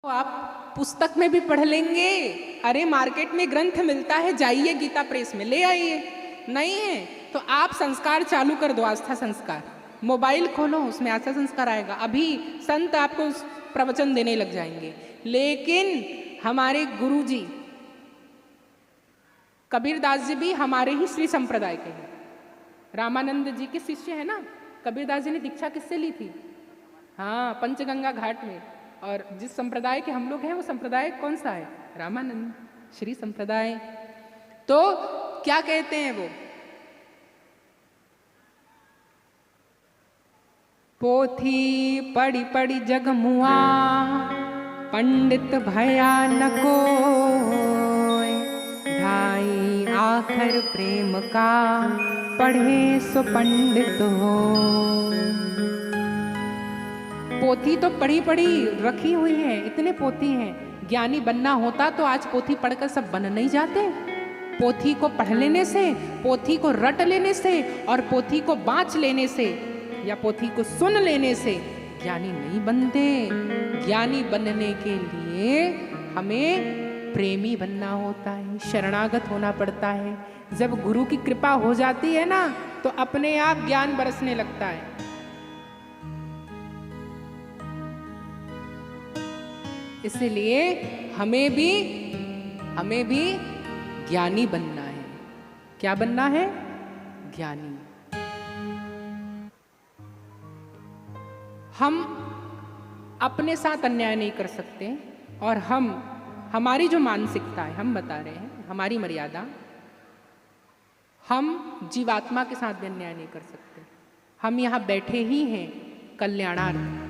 तो आप पुस्तक में भी पढ़ लेंगे। अरे मार्केट में ग्रंथ मिलता है, जाइए गीता प्रेस में ले आइए। नहीं है तो आप संस्कार चालू कर दो, आस्था संस्कार। मोबाइल खोलो, उसमें आस्था संस्कार आएगा। अभी संत आपको प्रवचन देने लग जाएंगे। लेकिन हमारे गुरुजी कबीरदास जी भी हमारे ही श्री संप्रदाय के हैं। रामानंद जी के शिष्य है ना। कबीरदास जी ने दीक्षा किससे ली थी? हाँ, पंचगंगा घाट में। और जिस संप्रदाय के हम लोग हैं वो संप्रदाय कौन सा है? रामानंद श्री संप्रदाय। तो क्या कहते हैं वो? पोथी पढ़ी पढ़ी जग मुआ, पंडित भया न कोय। ढाई आखर प्रेम का, पढ़े सो पंडित हो। पोथी तो पढ़ी पढ़ी रखी हुई है, इतने पोथी हैं। ज्ञानी बनना होता तो आज पोथी पढ़कर सब बन नहीं जाते। पोथी को पढ़ लेने से, पोथी को रट लेने से और पोथी को बाँच लेने से या पोथी को सुन लेने से ज्ञानी नहीं बनते। ज्ञानी बनने के लिए हमें प्रेमी बनना होता है, शरणागत होना पड़ता है। जब गुरु की कृपा हो जाती है ना तो अपने आप ज्ञान बरसने लगता है। इसलिए हमें भी ज्ञानी बनना है। क्या बनना है? ज्ञानी। हम अपने साथ अन्याय नहीं कर सकते और हमारी जो मानसिकता है, हम बता रहे हैं हमारी मर्यादा, हम जीवात्मा के साथ भी अन्याय नहीं कर सकते। हम यहाँ बैठे ही हैं कल्याणार्थ।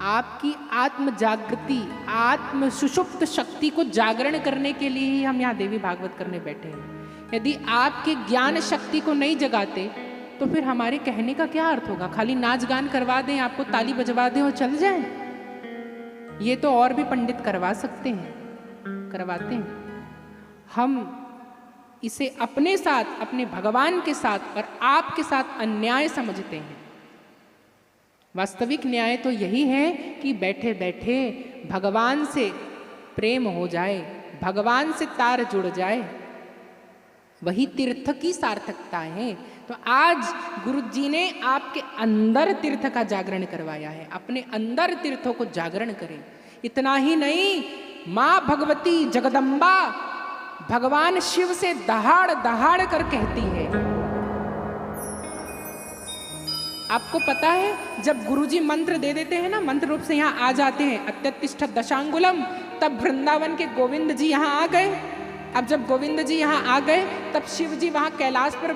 आपकी आत्म जागृति, आत्म सुषुप्त शक्ति को जागरण करने के लिए ही हम यहाँ देवी भागवत करने बैठे हैं। यदि आपके ज्ञान शक्ति को नहीं जगाते तो फिर हमारे कहने का क्या अर्थ होगा? खाली नाच गान करवा दें, आपको ताली बजवा दें और चल जाएं? ये तो और भी पंडित करवा सकते हैं, करवाते हैं। हम इसे अपने साथ, अपने भगवान के साथ और आपके साथ अन्याय समझते हैं। वास्तविक न्याय तो यही है कि बैठे बैठे भगवान से प्रेम हो जाए, भगवान से तार जुड़ जाए, वही तीर्थ की सार्थकता है। तो आज गुरु जी ने आपके अंदर तीर्थ का जागरण करवाया है। अपने अंदर तीर्थों को जागरण करें। इतना ही नहीं, माँ भगवती जगदम्बा भगवान शिव से दहाड़ दहाड़ कर कहती है। आपको पता है जब गुरुजी मंत्र दे देते हैं ना, मंत्र रूप से यहाँ आ जाते हैं, अत्यतिष्ठ दशांगुलम, तब वृंदावन के गोविंद जी यहाँ आ गए। अब जब गोविंद जी यहाँ आ गए तब शिव जी वहाँ कैलाश पर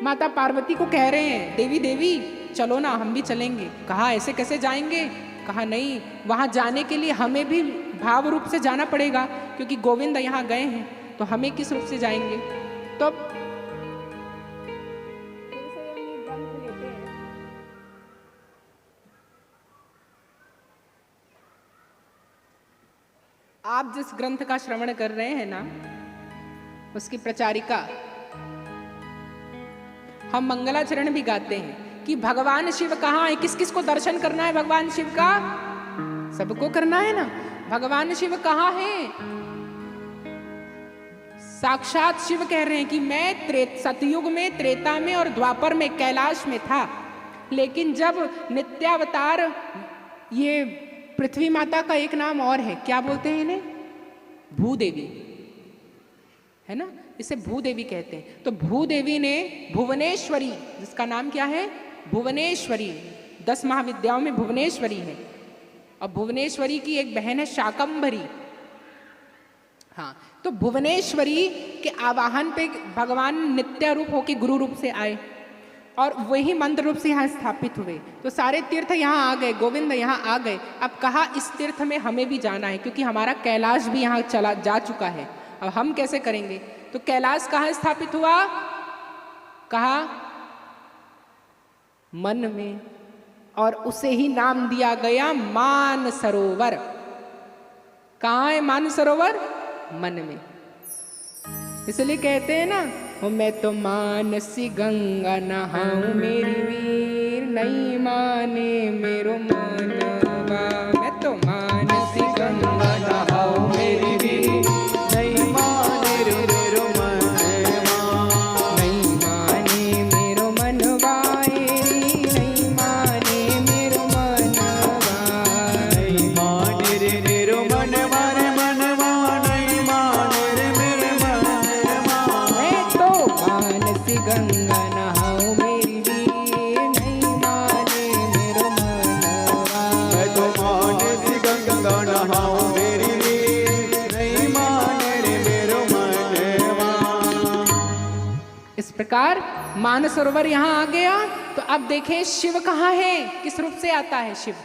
माता पार्वती को कह रहे हैं, देवी देवी चलो ना, हम भी चलेंगे। कहा ऐसे कैसे जाएंगे? कहा नहीं, वहाँ जाने के लिए हमें भी भाव रूप से जाना पड़ेगा, क्योंकि गोविंद यहाँ गए हैं तो हमें किस रूप से जाएंगे? तो आप जिस ग्रंथ का श्रवण कर रहे हैं ना, उसकी प्रचारिका हम मंगलाचरण भी गाते हैं कि भगवान शिव कहाँ है? किस किस को दर्शन करना है भगवान शिव का? सबको करना है ना। भगवान शिव कहाँ है? साक्षात शिव कह रहे हैं कि मैं सतयुग में, त्रेता में और द्वापर में कैलाश में था, लेकिन जब नित्यावतार, ये पृथ्वी माता का एक नाम और है, क्या बोलते हैं इन्हें? भूदेवी, है ना, इसे भूदेवी कहते हैं। तो भूदेवी ने भुवनेश्वरी, जिसका नाम क्या है? भुवनेश्वरी, 10 महाविद्याओं में भुवनेश्वरी है। और भुवनेश्वरी की एक बहन है शाकंभरी। हाँ, तो भुवनेश्वरी के आवाहन पे भगवान नित्य रूप होके गुरु रूप से आए और वही मंत्र रूप से यहाँ स्थापित हुए। तो सारे तीर्थ यहाँ आ गए, गोविंद यहाँ आ गए। अब कहा इस तीर्थ में हमें भी जाना है, क्योंकि हमारा कैलाश भी यहाँ चला जा चुका है। अब हम कैसे करेंगे? तो कैलाश कहाँ स्थापित हुआ? कहा मन में, और उसे ही नाम दिया गया मान सरोवर। कहाँ है मान सरोवर? मन में। इसलिए कहते हैं ना, मैं तो मानसी गंगा नहाऊं मेरी वीर, नहीं माने मेरो मनवा। मैं तो मानसी कहाओ मेरी रीत नहीं माने रे मेरो मनवा। इस प्रकार मानसरोवर यहाँ आ गया। तो अब देखें शिव कहाँ है, किस रूप से आता है शिव,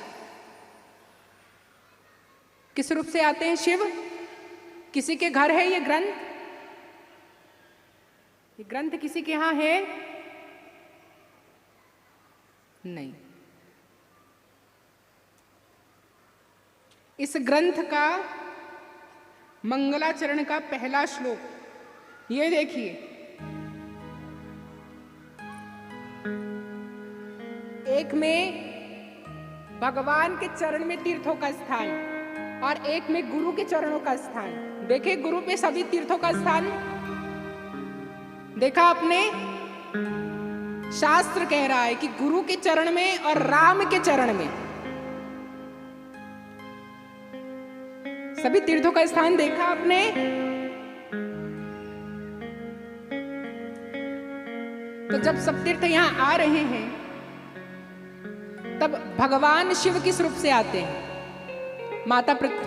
किस रूप से आते हैं शिव। किसी के घर है ये ग्रंथ, ये ग्रंथ किसी के यहाँ है नहीं। इस ग्रंथ का मंगलाचरण का पहला श्लोक ये देखिए, एक में भगवान के चरण में तीर्थों का स्थान और एक में गुरु के चरणों का स्थान। देखे गुरु पे सभी तीर्थों का स्थान देखा आपने। शास्त्र कह रहा है कि गुरु के चरण में और राम के चरण में सभी तीर्थों का स्थान देखा आपने। तो जब सब तीर्थ यहां आ रहे हैं तब भगवान शिव किस रूप से आते हैं।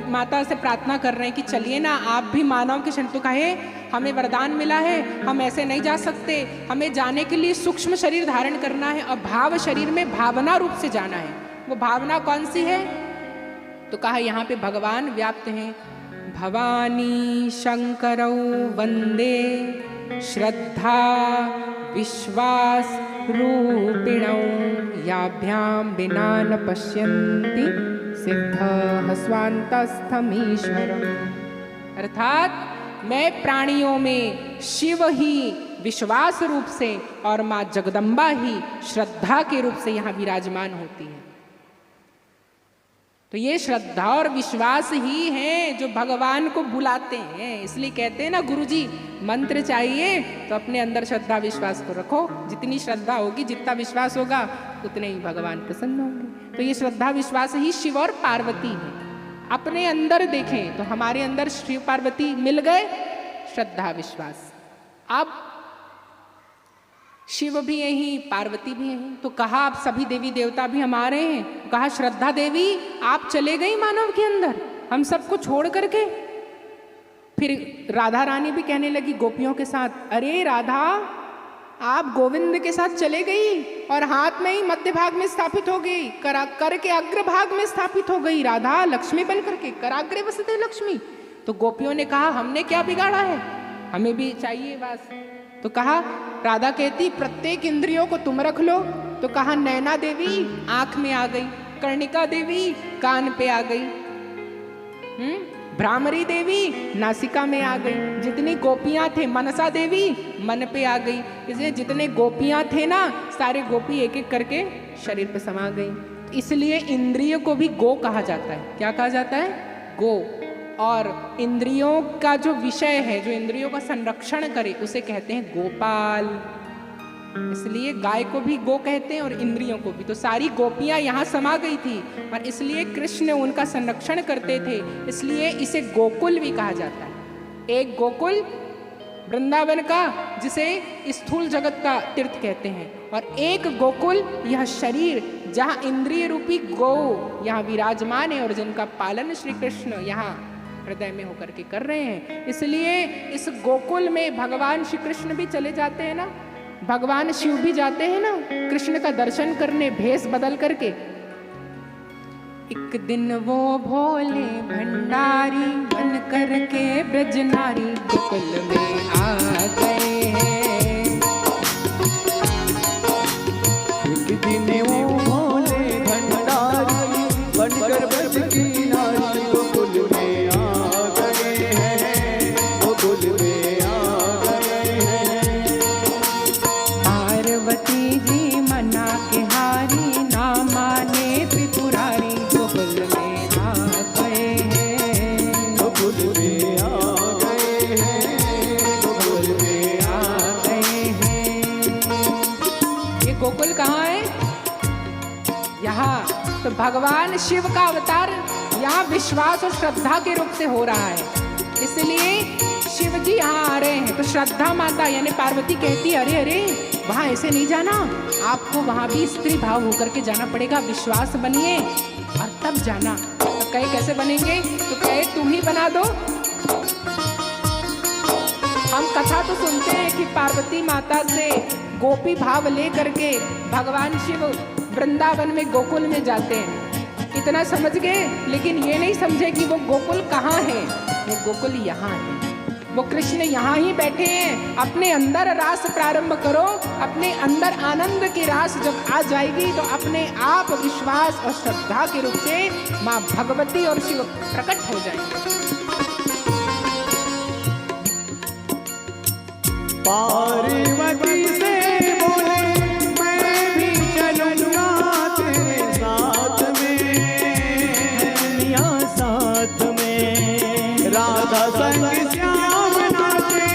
माता से प्रार्थना कर रहे हैं कि चलिए ना आप भी मानव के शरण। तो कहे हमें वरदान मिला है, हम ऐसे नहीं जा सकते, हमें जाने के लिए सूक्ष्म शरीर धारण करना है और भाव शरीर में भावना रूप से जाना है। वो भावना कौन सी है, तो कहा यहाँ पे भगवान व्याप्त हैं। भवानी शंकरौ वंदे श्रद्धा विश्वास रूपिणौ याभ्याम बिना न पश्यन्ति सिद्ध स्वान्तस्थमीश्वरम्। अर्थात मैं प्राणियों में शिव ही विश्वास रूप से और माँ जगदम्बा ही श्रद्धा के रूप से यहाँ विराजमान होती है। तो ये श्रद्धा और विश्वास ही है जो भगवान को बुलाते हैं। इसलिए कहते हैं ना गुरुजी मंत्र चाहिए तो अपने अंदर श्रद्धा विश्वास को रखो। जितनी श्रद्धा होगी, जितना विश्वास होगा, उतने ही भगवान प्रसन्न होंगे। तो ये श्रद्धा विश्वास ही शिव और पार्वती है। अपने अंदर देखें तो हमारे अंदर शिव पार्वती मिल गए, श्रद्धा विश्वास। अब शिव भी यही, पार्वती भी यही। तो कहा आप सभी देवी देवता भी हमारे हैं। कहा श्रद्धा देवी आप चले गई मानव के अंदर हम सबको छोड़ करके। फिर राधा रानी भी कहने लगी गोपियों के साथ, अरे राधा आप गोविंद के साथ चले गई और हाथ में ही मध्य भाग में स्थापित हो गई, कर के अग्र भाग में स्थापित हो गई। राधा लक्ष्मी बन करके कराग्रे बसते लक्ष्मी। तो गोपियों ने कहा हमने क्या बिगाड़ा है, हमें भी चाहिए वास। तो कहा राधा कहती प्रत्येक इंद्रियों को तुम रख लो। तो कहा नैना देवी आंख में आ गई, कर्णिका देवी कान पे आ गई, भ्रामरी देवी नासिका में आ गई। जितनी गोपियां थे, मनसा देवी मन पे आ गई। इसलिए जितने गोपियां थे ना, सारे गोपी एक एक करके शरीर पे समा गई। इसलिए इंद्रिय को भी गो कहा जाता है। क्या कहा जाता है, गो। और इंद्रियों का जो विषय है, जो इंद्रियों का संरक्षण करे, उसे कहते हैं गोपाल। इसलिए गाय को भी गो कहते हैं और इंद्रियों को भी। तो सारी गोपियां यहाँ समा गई थी और इसलिए कृष्ण उनका संरक्षण करते थे। इसलिए इसे गोकुल भी कहा जाता है। एक गोकुल वृंदावन का, जिसे स्थूल जगत का तीर्थ कहते हैं, और एक गोकुल यह शरीर जहाँ इंद्रिय रूपी गो यहाँ विराजमान है और जिनका पालन श्री कृष्ण यहाँ हृदय में होकर के कर रहे हैं। इसलिए इस गोकुल में भगवान श्री कृष्ण भी चले जाते हैं ना, भगवान शिव भी जाते हैं ना कृष्ण का दर्शन करने भेष बदल करके। एक दिन वो भोले भंडारी बन करके ब्रज नारी गोकुल में आ गए हैं। एक दिन वो भोले भंडारी बनकर ब्रज की नारी गोकुल में आ गए हैं, गोकुल में आ गए हैं। पार्वती जी मना के हारी ना माने त्रिपुरारी गोकुल में आ गए हैं, गोकुल में आ गए हैं, गोकुल में आ गए हैं। ये गोकुल कहाँ है, यहाँ। तो भगवान शिव का अवतार यहाँ विश्वास और श्रद्धा के रूप से हो रहा है। इसलिए शिव जी यहाँ आ रहे हैं। तो श्रद्धा माता यानी पार्वती कहती है अरे अरे वहाँ ऐसे नहीं जाना, आपको वहाँ भी स्त्री भाव होकर के जाना पड़ेगा, विश्वास बनिए और तब जाना। तो कहे कैसे बनेंगे? तो कहे तुम ही बना दो। हम कथा तो सुनते हैं कि पार्वती माता से गोपी भाव ले करके भगवान शिव वृंदावन में गोकुल में जाते हैं, इतना समझ गए। लेकिन ये नहीं समझे कि वो गोकुल कहाँ है। वो गोकुल यहाँ है, वो कृष्ण यहाँ ही बैठे हैं। अपने अंदर रास प्रारंभ करो, अपने अंदर आनंद की रास जब आ जाएगी तो अपने आप विश्वास और श्रद्धा के रूप से माँ भगवती और शिव प्रकट हो जाएंगे। पार्वती से बोले मैं भी चलूंगा तेरे साथ में, दुनिया साथ में। राधा संग श्याम नाचे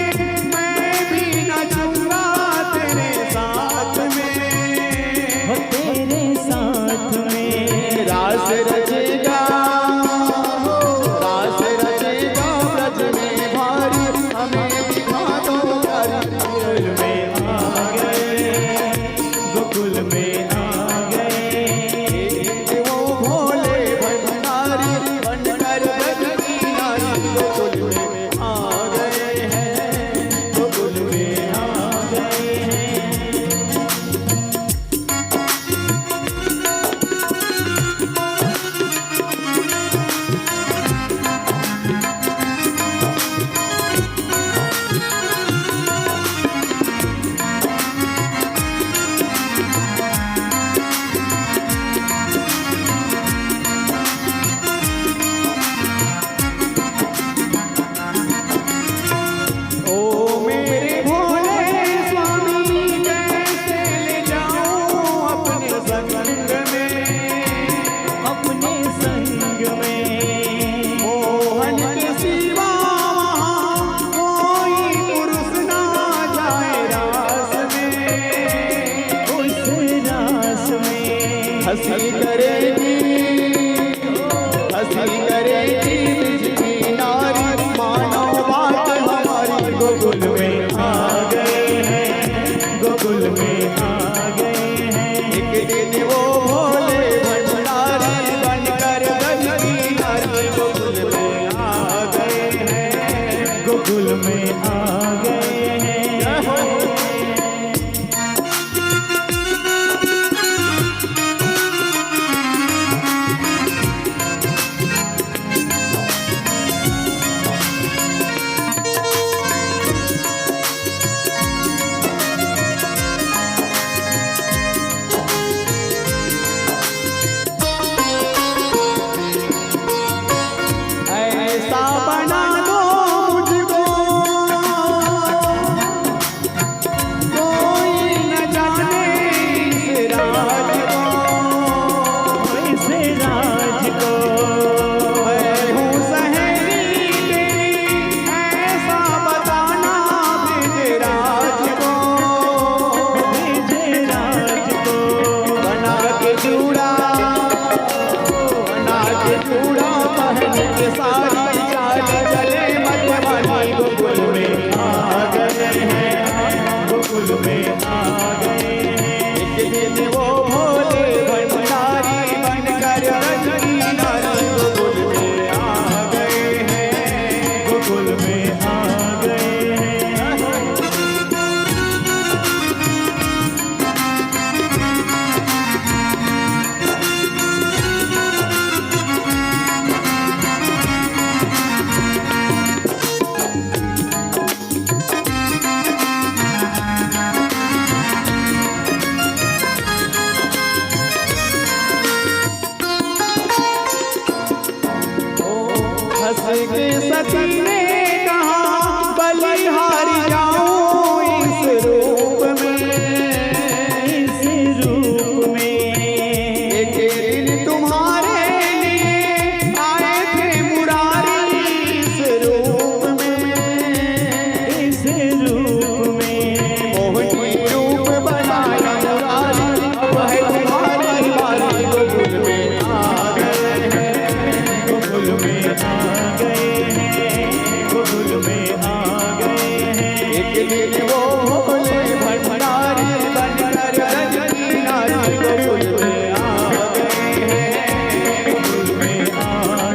मैं भी नाचूंगा तेरे साथ में, हो तेरे साथ में। रास रचेगा रास रचेगा ब्रज में भारी, हमें दिखा दो गोकुल में आ गए, गोकुल में आ गए। वो भोले भंडारी बनकर ब्रज की नारी, गोकुल में आ गए हैं, गोकुल में आ गए हैं। ओ मेरे भोले स्वामी कैसे ले जाऊं अपने संग में, अपने संग में। मोहन के सिवा वहाँ कोई पुरुष ना जाए रास में, उस रास में हंसी करेगी हंसी करेगी बिजली नारी, मानो बात हमारी, गोकुल में आ गए हैं, गोकुल में आ गए हैं। एक दिन वो भोले भंडारी बनकर ब्रज की नारी, गोकुल में आ गए हैं, गोकुल में आ गए हैं। ऐसा बना दो मुझको कोई न जाने इस राज को, इस राज को मैं हूँ सहेली तेरी ऐसा बताना ब्रिजराज को, राज को बना के चूड़ा पहन के सारी चाल चले मतवाली, गोकुल में आ गए हैं, गोकुल में आ गए हैं। एक दिन वो भोले भंडारी बनकर ब्रज की नारी, गोकुल में आ गए हैं, गोकुल में आ गए हैं। हंस के सती ने कहा बलिहारी जाऊं इस रूप में, इस रूप में एक दिन तुम्हारे लिए आए थे मुरारी इस रूप में, इस रूप में मोहनी रूप बनाया मुरारी, अब है तुम्हारी बारी, गोकुल में आ गए हैं, गोकुल में आ गए हैं, गोकुल में आ गए हैं। एक दिन वो भोले भंडारी बनकर ब्रज की नारी, गोकुल में आ गए हैं, गोकुल में आ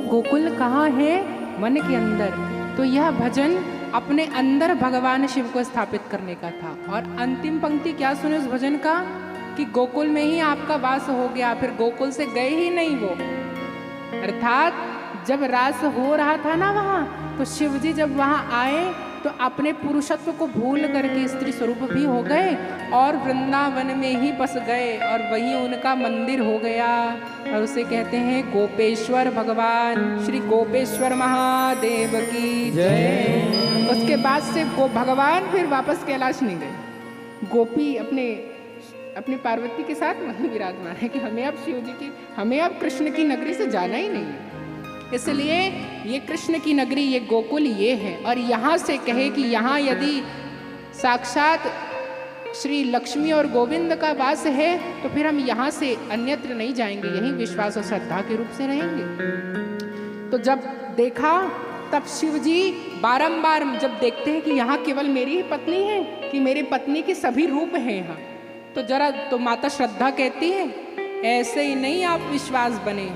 गोकुल कहाँ है? मन के अंदर। तो यह भजन अपने अंदर भगवान शिव को स्थापित करने का था। और अंतिम पंक्ति क्या सुने उस भजन का कि गोकुल में ही आपका वास हो गया, फिर गोकुल से गए ही नहीं वो। अर्थात जब रास हो रहा था ना वहाँ, तो शिव जी जब वहाँ आए तो अपने पुरुषत्व को भूल करके स्त्री स्वरूप भी हो गए और वृंदावन में ही बस गए और वहीं उनका मंदिर हो गया। और उसे कहते हैं गोपेश्वर भगवान। श्री गोपेश्वर महादेव की जय। उसके बाद से वो भगवान फिर वापस कैलाश नहीं गए। गोपी अपनी पार्वती के साथ वहीं विराजमान है कि हमें अब शिव जी की, हमें अब कृष्ण की नगरी से जाना ही नहीं है। इसलिए ये कृष्ण की नगरी, ये गोकुल ये है। और यहाँ से कहे कि यहाँ यदि साक्षात श्री लक्ष्मी और गोविंद का वास है तो फिर हम यहाँ से अन्यत्र नहीं जाएंगे, यहीं विश्वास और श्रद्धा के रूप से रहेंगे। तो जब देखा तब शिव जी बारंबार जब देखते हैं कि यहाँ केवल मेरी ही पत्नी है, कि मेरी पत्नी के सभी रूप हैं यहाँ, तो माता श्रद्धा कहती है ऐसे ही नहीं आप विश्वास बने।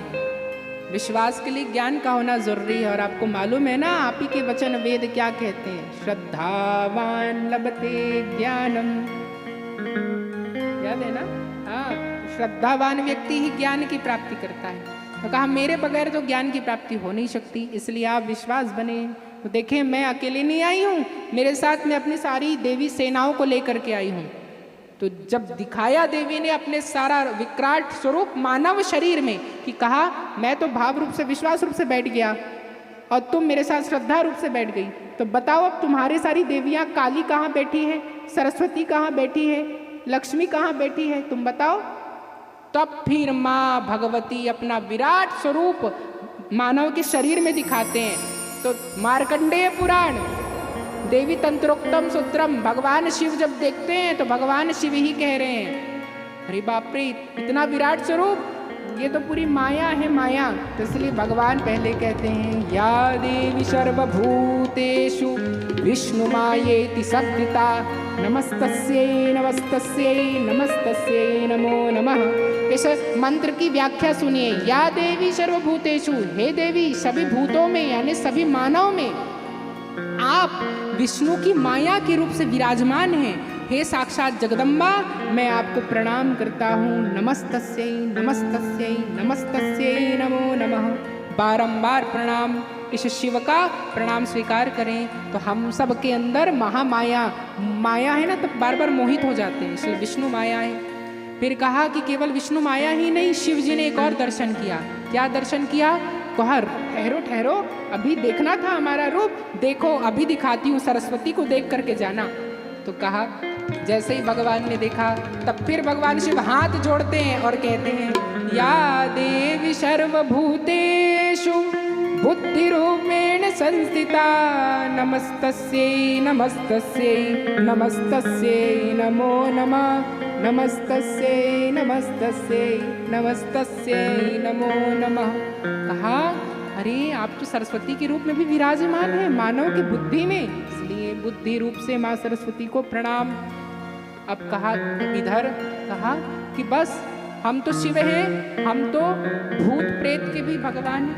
विश्वास के लिए ज्ञान का होना जरूरी है। और आपको मालूम है ना, आप ही के वचन वेद क्या कहते हैं? श्रद्धावान लभते ज्ञानम। याद है ना? हाँ, श्रद्धावान व्यक्ति ही ज्ञान की प्राप्ति करता है। तो कहा मेरे बगैर तो ज्ञान की प्राप्ति हो नहीं सकती, इसलिए आप विश्वास बने। तो देखें मैं अकेले नहीं आई हूँ, मेरे साथ में अपनी सारी देवी सेनाओं को लेकर के आई हूँ। तो जब दिखाया देवी ने अपने सारा विकराट स्वरूप मानव शरीर में, कि कहा मैं तो भाव रूप से विश्वास रूप से बैठ गया और तुम मेरे साथ श्रद्धा रूप से बैठ गई, तो बताओ अब तुम्हारी सारी देवियां, काली कहाँ बैठी है, सरस्वती कहाँ बैठी है, लक्ष्मी कहाँ बैठी है, तुम बताओ। तब फिर माँ भगवती अपना विराट स्वरूप मानव के शरीर में दिखाते हैं। तो मार्कंडेय पुराण देवी तंत्रोक्तम सूत्रम, भगवान शिव जब देखते हैं तो भगवान शिव ही कह रहे हैं अरे बाप रे इतना विराट स्वरूप, ये तो पूरी माया है माया। तो इसलिए भगवान पहले कहते हैं या देवी सर्वभूतेषु विष्णु मायेति सत्ता नमस्तस्यै नमस्तस्यै नमस्तस्यै नमो नमः। इस मंत्र की व्याख्या सुनिए। या देवी सर्वभूतेषु, हे देवी सभी भूतों में यानी सभी मानव में आप विष्णु की माया के रूप से विराजमान हैं। हे साक्षात जगदम्बा, मैं आपको प्रणाम करता हूँ। नमस्तस्यै नमस्तस्यै नमस्तस्यै नमो नमः। बारंबार प्रणाम, इस शिव का प्रणाम स्वीकार करें तो हम सब के अंदर महामाया माया है ना, तो बार बार मोहित हो जाते हैं, इसलिए विष्णु माया है। फिर कहा कि केवल विष्णु माया ही नहीं, शिव जी ने एक और दर्शन किया। क्या दर्शन किया? कहा ठहरो ठहरो, अभी देखना था हमारा रूप, देखो अभी दिखाती हूँ, सरस्वती को देख करके जाना। तो कहा जैसे ही भगवान ने देखा तब फिर भगवान शिव हाथ जोड़ते हैं और कहते हैं या देवी सर्वभूतेषु बुद्धि रूपेण संस्थिता नमस्तस्यै नमस्तस्यै नमस्तस्यै नमो नमः नमस्तस्यै नमस्तस्यै नमस्तस्यै नमो नमः। कहा अरे आप तो सरस्वती के रूप में भी विराजमान है मानव की बुद्धि में, इसलिए बुद्धि रूप से माँ सरस्वती को प्रणाम। अब कहा इधर कहा कि बस हम तो शिव हैं, हम तो भूत प्रेत के भी भगवान हैं,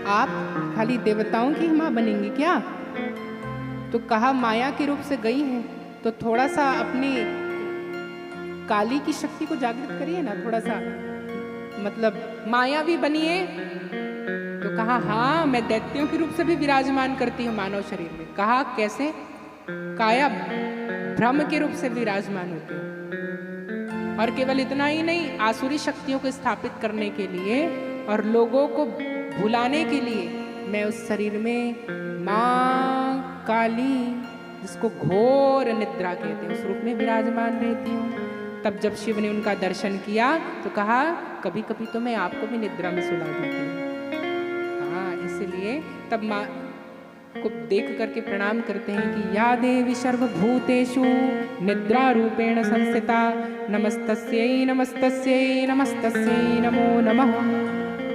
आप खाली देवताओं की माँ बनेंगी क्या? तो कहा माया के रूप से गई है तो थोड़ा सा अपनी काली की शक्ति को जागृत करिए ना, थोड़ा सा मतलब मायावी बनिए। तो कहा हाँ मैं दैत्यों के रूप से भी विराजमान करती हूँ मानव शरीर में। कहा कैसे? काया ब्रह्म के रूप से विराजमान होते हैं। और केवल इतना ही नहीं, आसुरी शक्तियों को स्थापित करने के लिए और लोगों को भुलाने के लिए मैं उस शरीर में माँ काली, जिसको घोर निद्रा कहते हैं, उस रूप में विराजमान रहती हूँ। तब जब शिव ने उनका दर्शन किया तो कहा कभी कभी तो मैं आपको भी निद्रा में सुला देती हूँ। हाँ, इसलिए तब माँ को देख करके प्रणाम करते हैं कि या देवी सर्वभूतेषु निद्रा रूपेण संस्थिता नमस्तस्यै नमस्तस्यै नमस्तस्यै नमो नमः।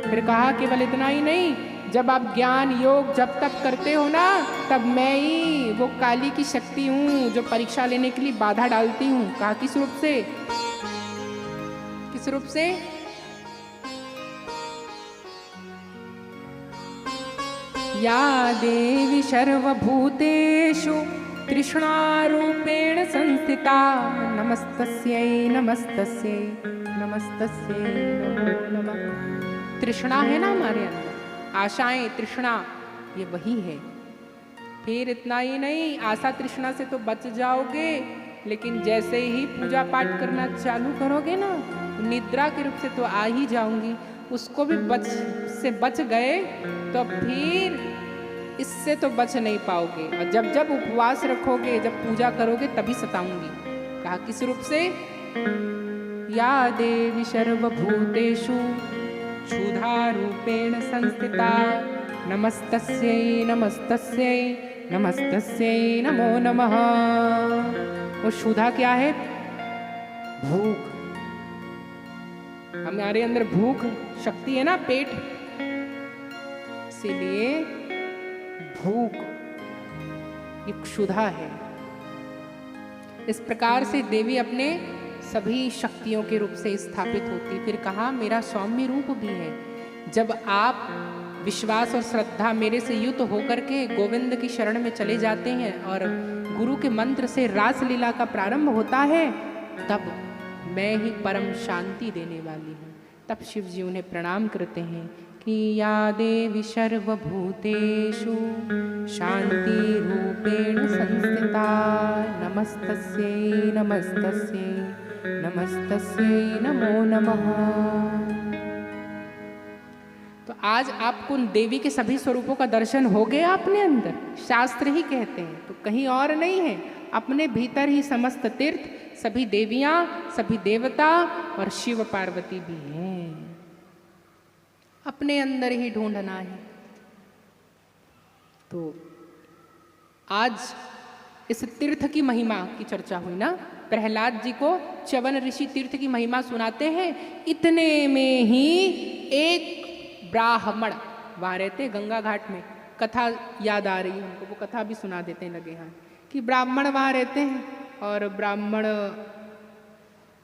फिर कहा केवल इतना ही नहीं, जब आप ज्ञान योग जब तक करते हो ना, तब मैं ही वो काली की शक्ति हूँ जो परीक्षा लेने के लिए बाधा डालती हूँ। कहा किस रूप से? किस रूप से? या देवी सर्वभूतेषु तृष्णारूपेण संस्थिता नमस्तस्यै नमस्तस्यै नमस्तस्यै नमो नमः। तृष्णा है ना हमारे अंदर, आशाएं तृष्णा ये वही है। फिर इतना ही नहीं, आशा तृष्णा से तो बच जाओगे, लेकिन जैसे ही पूजा पाठ करना चालू करोगे ना, निद्रा के रूप से तो आ ही जाऊंगी, उसको भी बच गए तो फिर इससे तो बच नहीं पाओगे। और जब जब उपवास रखोगे, जब पूजा करोगे, तभी सताऊंगी। कहा किस रूप से? या देवी सर्वभूतेषु क्षुधा रूपेण संस्थिता नमस्तस्यै नमस्तस्यै नमस्तस्यै नमो नमः। वो क्षुधा क्या है? भूख। हमारे अंदर भूख शक्ति है ना, पेट, इसीलिए भूख ये क्षुधा है। इस प्रकार से देवी अपने सभी शक्तियों के रूप से स्थापित होती। फिर कहा मेरा सौम्य रूप भी है। जब आप विश्वास और श्रद्धा मेरे से युक्त होकर के गोविंद की शरण में चले जाते हैं और गुरु के मंत्र से रास लीला का प्रारंभ होता है, तब मैं ही परम शांति देने वाली हूँ। तब शिव जी उन्हें प्रणाम करते हैं कि या देवी सर्वभूतेषु शांति रूपेण संस्थिता नमस्तस्यै नमस्तस्यै नमस्तस्यै नमो नमः। तो आज आपको देवी के सभी स्वरूपों का दर्शन हो गया अपने अंदर। शास्त्र ही कहते हैं, तो कहीं और नहीं है, अपने भीतर ही समस्त तीर्थ, सभी देवियां, सभी देवता और शिव पार्वती भी हैं। अपने अंदर ही ढूंढना है। तो आज इस तीर्थ की महिमा की चर्चा हुई ना। प्रहलाद जी को च्यवन ऋषि तीर्थ की महिमा सुनाते हैं। इतने में ही एक ब्राह्मण वहाँ रहते गंगा घाट में, कथा याद आ रही है उनको, वो कथा भी सुना देते हैं लगे हैं कि ब्राह्मण वहाँ रहते हैं और ब्राह्मण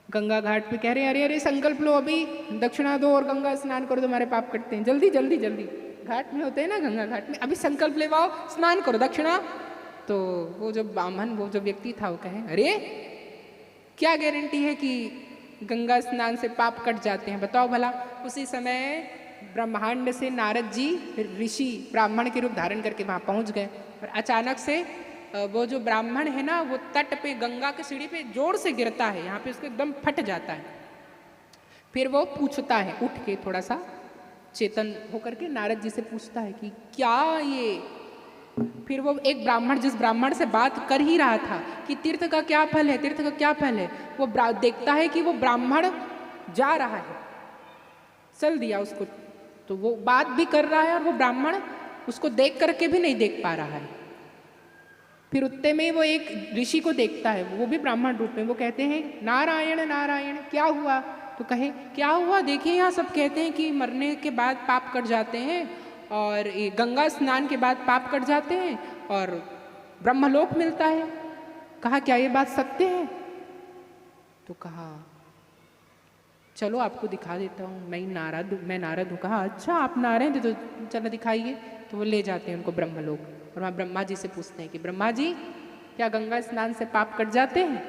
गंगा घाट पे कह रहे हैं अरे अरे संकल्प लो, अभी दक्षिणा दो और गंगा स्नान करो, तुम्हारे पाप कटते हैं, जल्दी जल्दी जल्दी। घाट में होते हैं ना, गंगा घाट में, अभी संकल्प ले आओ, स्नान करो, दक्षिणा। तो वो जो ब्राह्मण, वो जो व्यक्ति था, वो कहे अरे क्या गारंटी है कि गंगा स्नान से पाप कट जाते हैं, बताओ भला। उसी समय ब्रह्मांड से नारद जी ऋषि ब्राह्मण के रूप धारण करके वहाँ पहुँच गए और अचानक से वो जो ब्राह्मण है ना, वो तट पे गंगा के सीढ़ी पे जोर से गिरता है, यहाँ पे उसको एकदम फट जाता है। फिर वो पूछता है, उठ के थोड़ा सा चेतन होकर के नारद जी से पूछता है कि क्या ये। फिर वो एक ब्राह्मण, जिस ब्राह्मण से बात कर ही रहा था कि तीर्थ का क्या फल है, तीर्थ का क्या फल है, वो देखता है कि वो ब्राह्मण जा रहा है, चल दिया उसको। तो वो बात भी कर रहा है और वो ब्राह्मण उसको देख करके भी नहीं देख पा रहा है। फिर उतने में वो एक ऋषि को देखता है, वो भी ब्राह्मण रूप में। वो कहते हैं नारायण नारायण, क्या हुआ? तो कहे क्या हुआ, देखिए यहाँ सब कहते हैं कि मरने के बाद पाप कट जाते हैं और ये गंगा स्नान के बाद पाप कट जाते हैं और ब्रह्मलोक मिलता है। कहा क्या ये बात सत्य है? तो कहा चलो आपको दिखा देता हूँ, मैं नारद हूँ। कहा अच्छा आप नारायण थे, तो चलो दिखाइए। तो वो ले जाते हैं उनको ब्रह्मलोक और वहाँ ब्रह्मा जी से पूछते हैं कि ब्रह्मा जी क्या गंगा स्नान से पाप कट जाते हैं?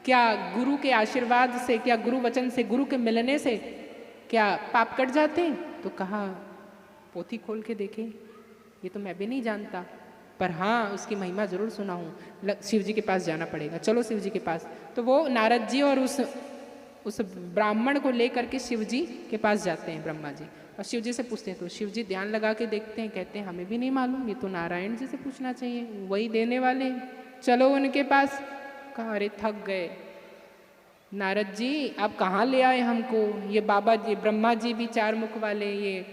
क्या गुरु के आशीर्वाद से, क्या गुरु वचन से, गुरु के मिलने से क्या पाप कट जाते हैं? तो कहा पोथी खोल के देखें, ये तो मैं भी नहीं जानता, पर हाँ उसकी महिमा जरूर सुना हूँ। शिव जी के पास जाना पड़ेगा, चलो शिव जी के पास। तो वो नारद जी और उस ब्राह्मण को लेकर के शिव जी के पास जाते हैं ब्रह्मा जी, और शिव जी से पूछते हैं। तो शिव जी ध्यान लगा के देखते हैं, कहते हैं हमें भी नहीं मालूम, ये तो नारायण जी से पूछना चाहिए, वही देने वाले हैं, चलो उनके पास। कहा अरे थक गए नारद जी, आप कहाँ ले आए हमको, ये बाबा जी ब्रह्मा जी भी चार मुख वाले, ये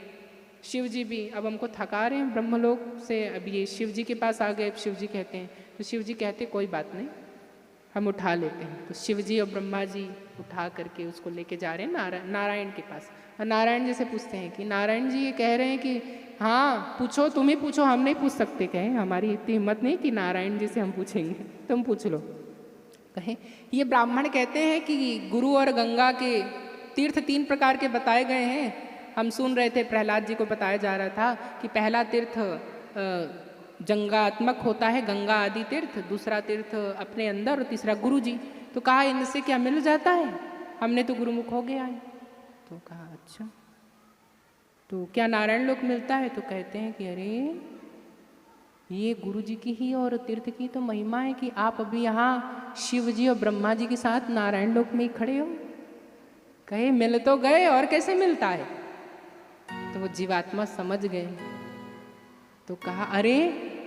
शिव जी भी, अब हमको थका रहे हैं ब्रह्मलोक से, अब ये शिव जी के पास आ गए। शिव जी कहते हैं, तो शिव जी कहते कोई बात नहीं, हम उठा लेते हैं। तो शिव जी और ब्रह्मा जी उठा करके उसको लेके जा रहे हैं नारायण के पास। और नारायण जी से पूछते हैं कि नारायण जी ये कह रहे हैं कि हाँ पूछो, तुम ही पूछो, हम नहीं पूछ सकते। कहें हमारी इतनी हिम्मत नहीं कि नारायण जी से हम पूछेंगे, तुम पूछ लो। कहें ये ब्राह्मण कहते हैं कि गुरु और गंगा के तीर्थ 3 प्रकार के बताए गए हैं, हम सुन रहे थे, प्रहलाद जी को बताया जा रहा था कि पहला तीर्थ जंगात्मक होता है, गंगा आदि तीर्थ, दूसरा तीर्थ अपने अंदर और तीसरा गुरु जी। तो कहा इनसे क्या मिल जाता है, हमने तो गुरुमुख हो गया है। तो कहा अच्छा, तो क्या नारायण लोक मिलता है? तो कहते हैं कि अरे ये गुरु जी की ही और तीर्थ की तो महिमा है कि आप अभी यहाँ शिव जी और ब्रह्मा जी के साथ नारायण लोक में ही खड़े हो। कहे मिल तो गए, और कैसे मिलता है? तो वो जीवात्मा समझ गए। तो कहा अरे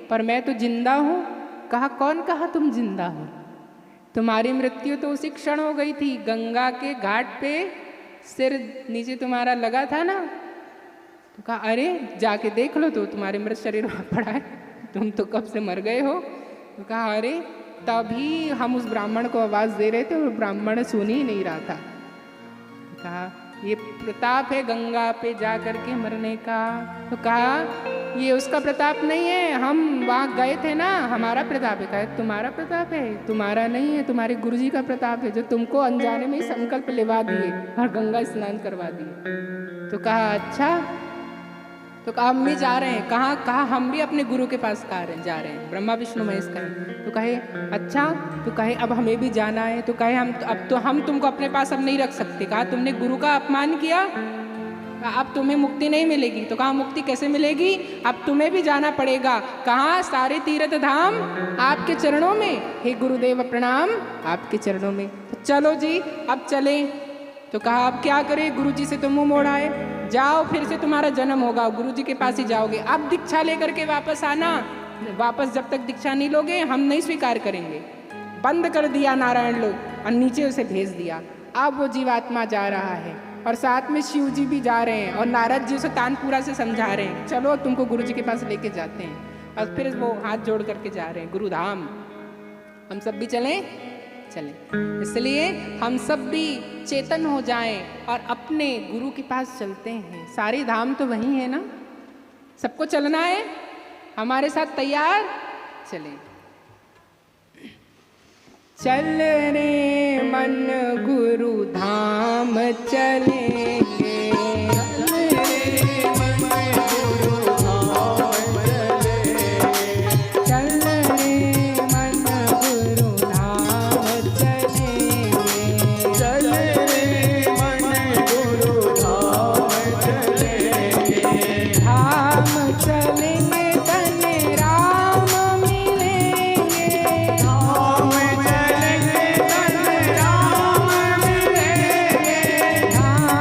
पर मैं तो जिंदा हूँ। कहा कौन कहा तुम जिंदा हो? तुम्हारी मृत्यु तो उसी क्षण हो गई थी, गंगा के घाट पे सिर नीचे तुम्हारा लगा था ना। तो कहा अरे जाके देख लो, तो तुम्हारे मृत शरीर वहाँ पड़ा है, तुम तो कब से मर गए हो। तो कहा अरे तभी हम उस ब्राह्मण को आवाज़ दे रहे थे और ब्राह्मण सुन ही नहीं रहा था। कहा ये प्रताप है गंगा पे जा करके मरने का। तो कहा ये उसका प्रताप नहीं है, हम वहाँ गए थे ना, हमारा प्रताप है। कहा तुम्हारा प्रताप है? तुम्हारा नहीं है, तुम्हारे गुरुजी का प्रताप है, जो तुमको अनजाने में ही संकल्प लेवा दिए और गंगा स्नान करवा दिए। तो कहा अच्छा। तो कहा हम भी जा रहे हैं। कहा हम भी अपने गुरु के पास जा रहे हैं, ब्रह्मा विष्णु महेश कहे। तो कहे अच्छा। तो कहे अब हमें भी जाना है। तो कहे हम तुमको अपने पास अब नहीं रख सकते। कहा तुमने गुरु का अपमान किया, अब तुम्हें मुक्ति नहीं मिलेगी। तो कहा मुक्ति कैसे मिलेगी, अब तुम्हें भी जाना पड़ेगा। कहा सारे तीर्थ धाम आपके चरणों में, हे गुरुदेव प्रणाम आपके चरणों में। तो चलो जी अब चले। तो कहा अब क्या करें, गुरु जी से तो मुंह मोड़ आए, जाओ फिर से तुम्हारा जन्म होगा, गुरु जी के पास ही जाओगे। अब दीक्षा लेकर के वापस आना, वापस जब तक दीक्षा नहीं लोगे हम नहीं स्वीकार करेंगे। बंद कर दिया नारायण लोग और नीचे उसे भेज दिया। अब वो जीवात्मा जा रहा है और साथ में शिव जी भी जा रहे हैं और नारद जी उसे तानपुरा से समझा रहे हैं, चलो तुमको गुरु जी के पास लेके जाते हैं। और फिर वो हाथ जोड़ करके जा रहे हैं गुरुधाम। हम सब भी चलें? चलें। इसलिए हम सब भी चेतन हो जाएं और अपने गुरु के पास चलते हैं। सारे धाम तो वही है ना, सबको चलना है, हमारे साथ तैयार? चलें। चल रे मन गुरु धाम चलेंगे, चल रे मन गुरु धाम चलेंगे, चल रे मन गुरु धाम चलेंगे, चल रे मन गुरु धाम चलेंगे। धाम चलेंगे तन राम मिलेंगे, धाम चलेंगे तन राम मिलेंगे, धाम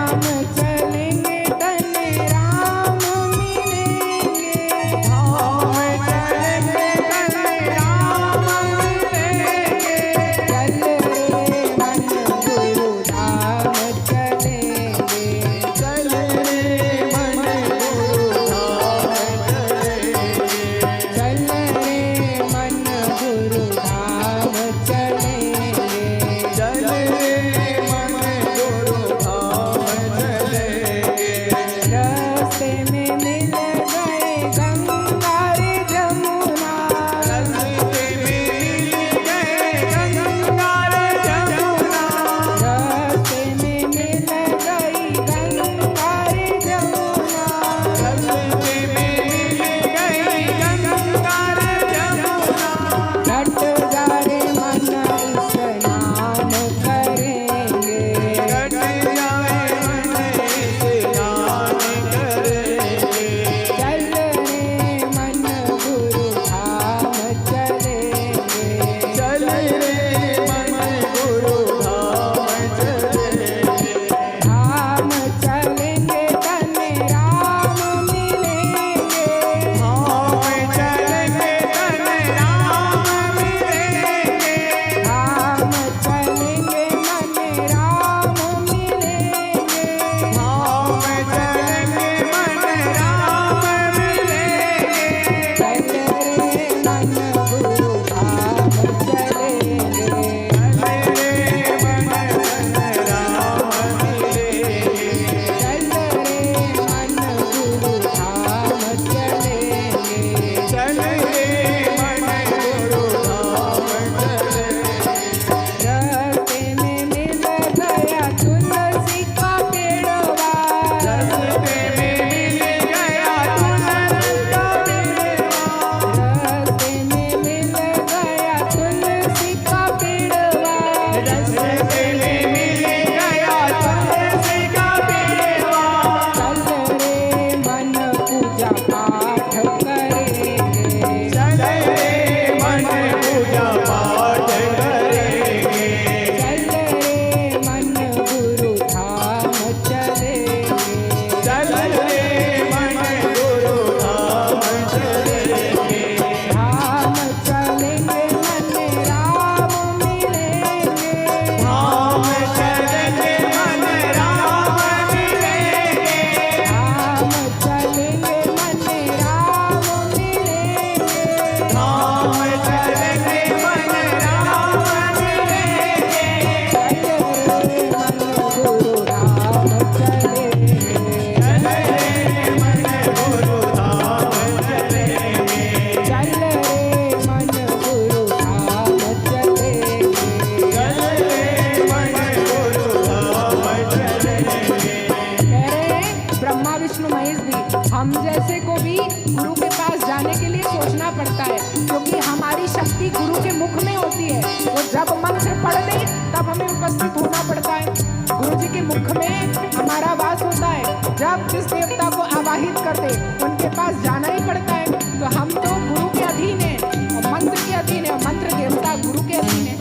ब्रह्मा विष्णु महेश भी, हम जैसे को भी गुरु के पास जाने के लिए सोचना पड़ता है, क्योंकि हमारी शक्ति गुरु के मुख में होती है। वो जब मंत्र पढ़ दे तब हमें उपस्थित होना पड़ता है। गुरु जी के मुख में हमारा वास होता है। जब जिस देवता को आवाहित कर दे उनके पास जाना ही पड़ता है। तो हम तो गुरु के अधीन है और मंत्र के अधीन है, मंत्र देवता गुरु के अधीन है।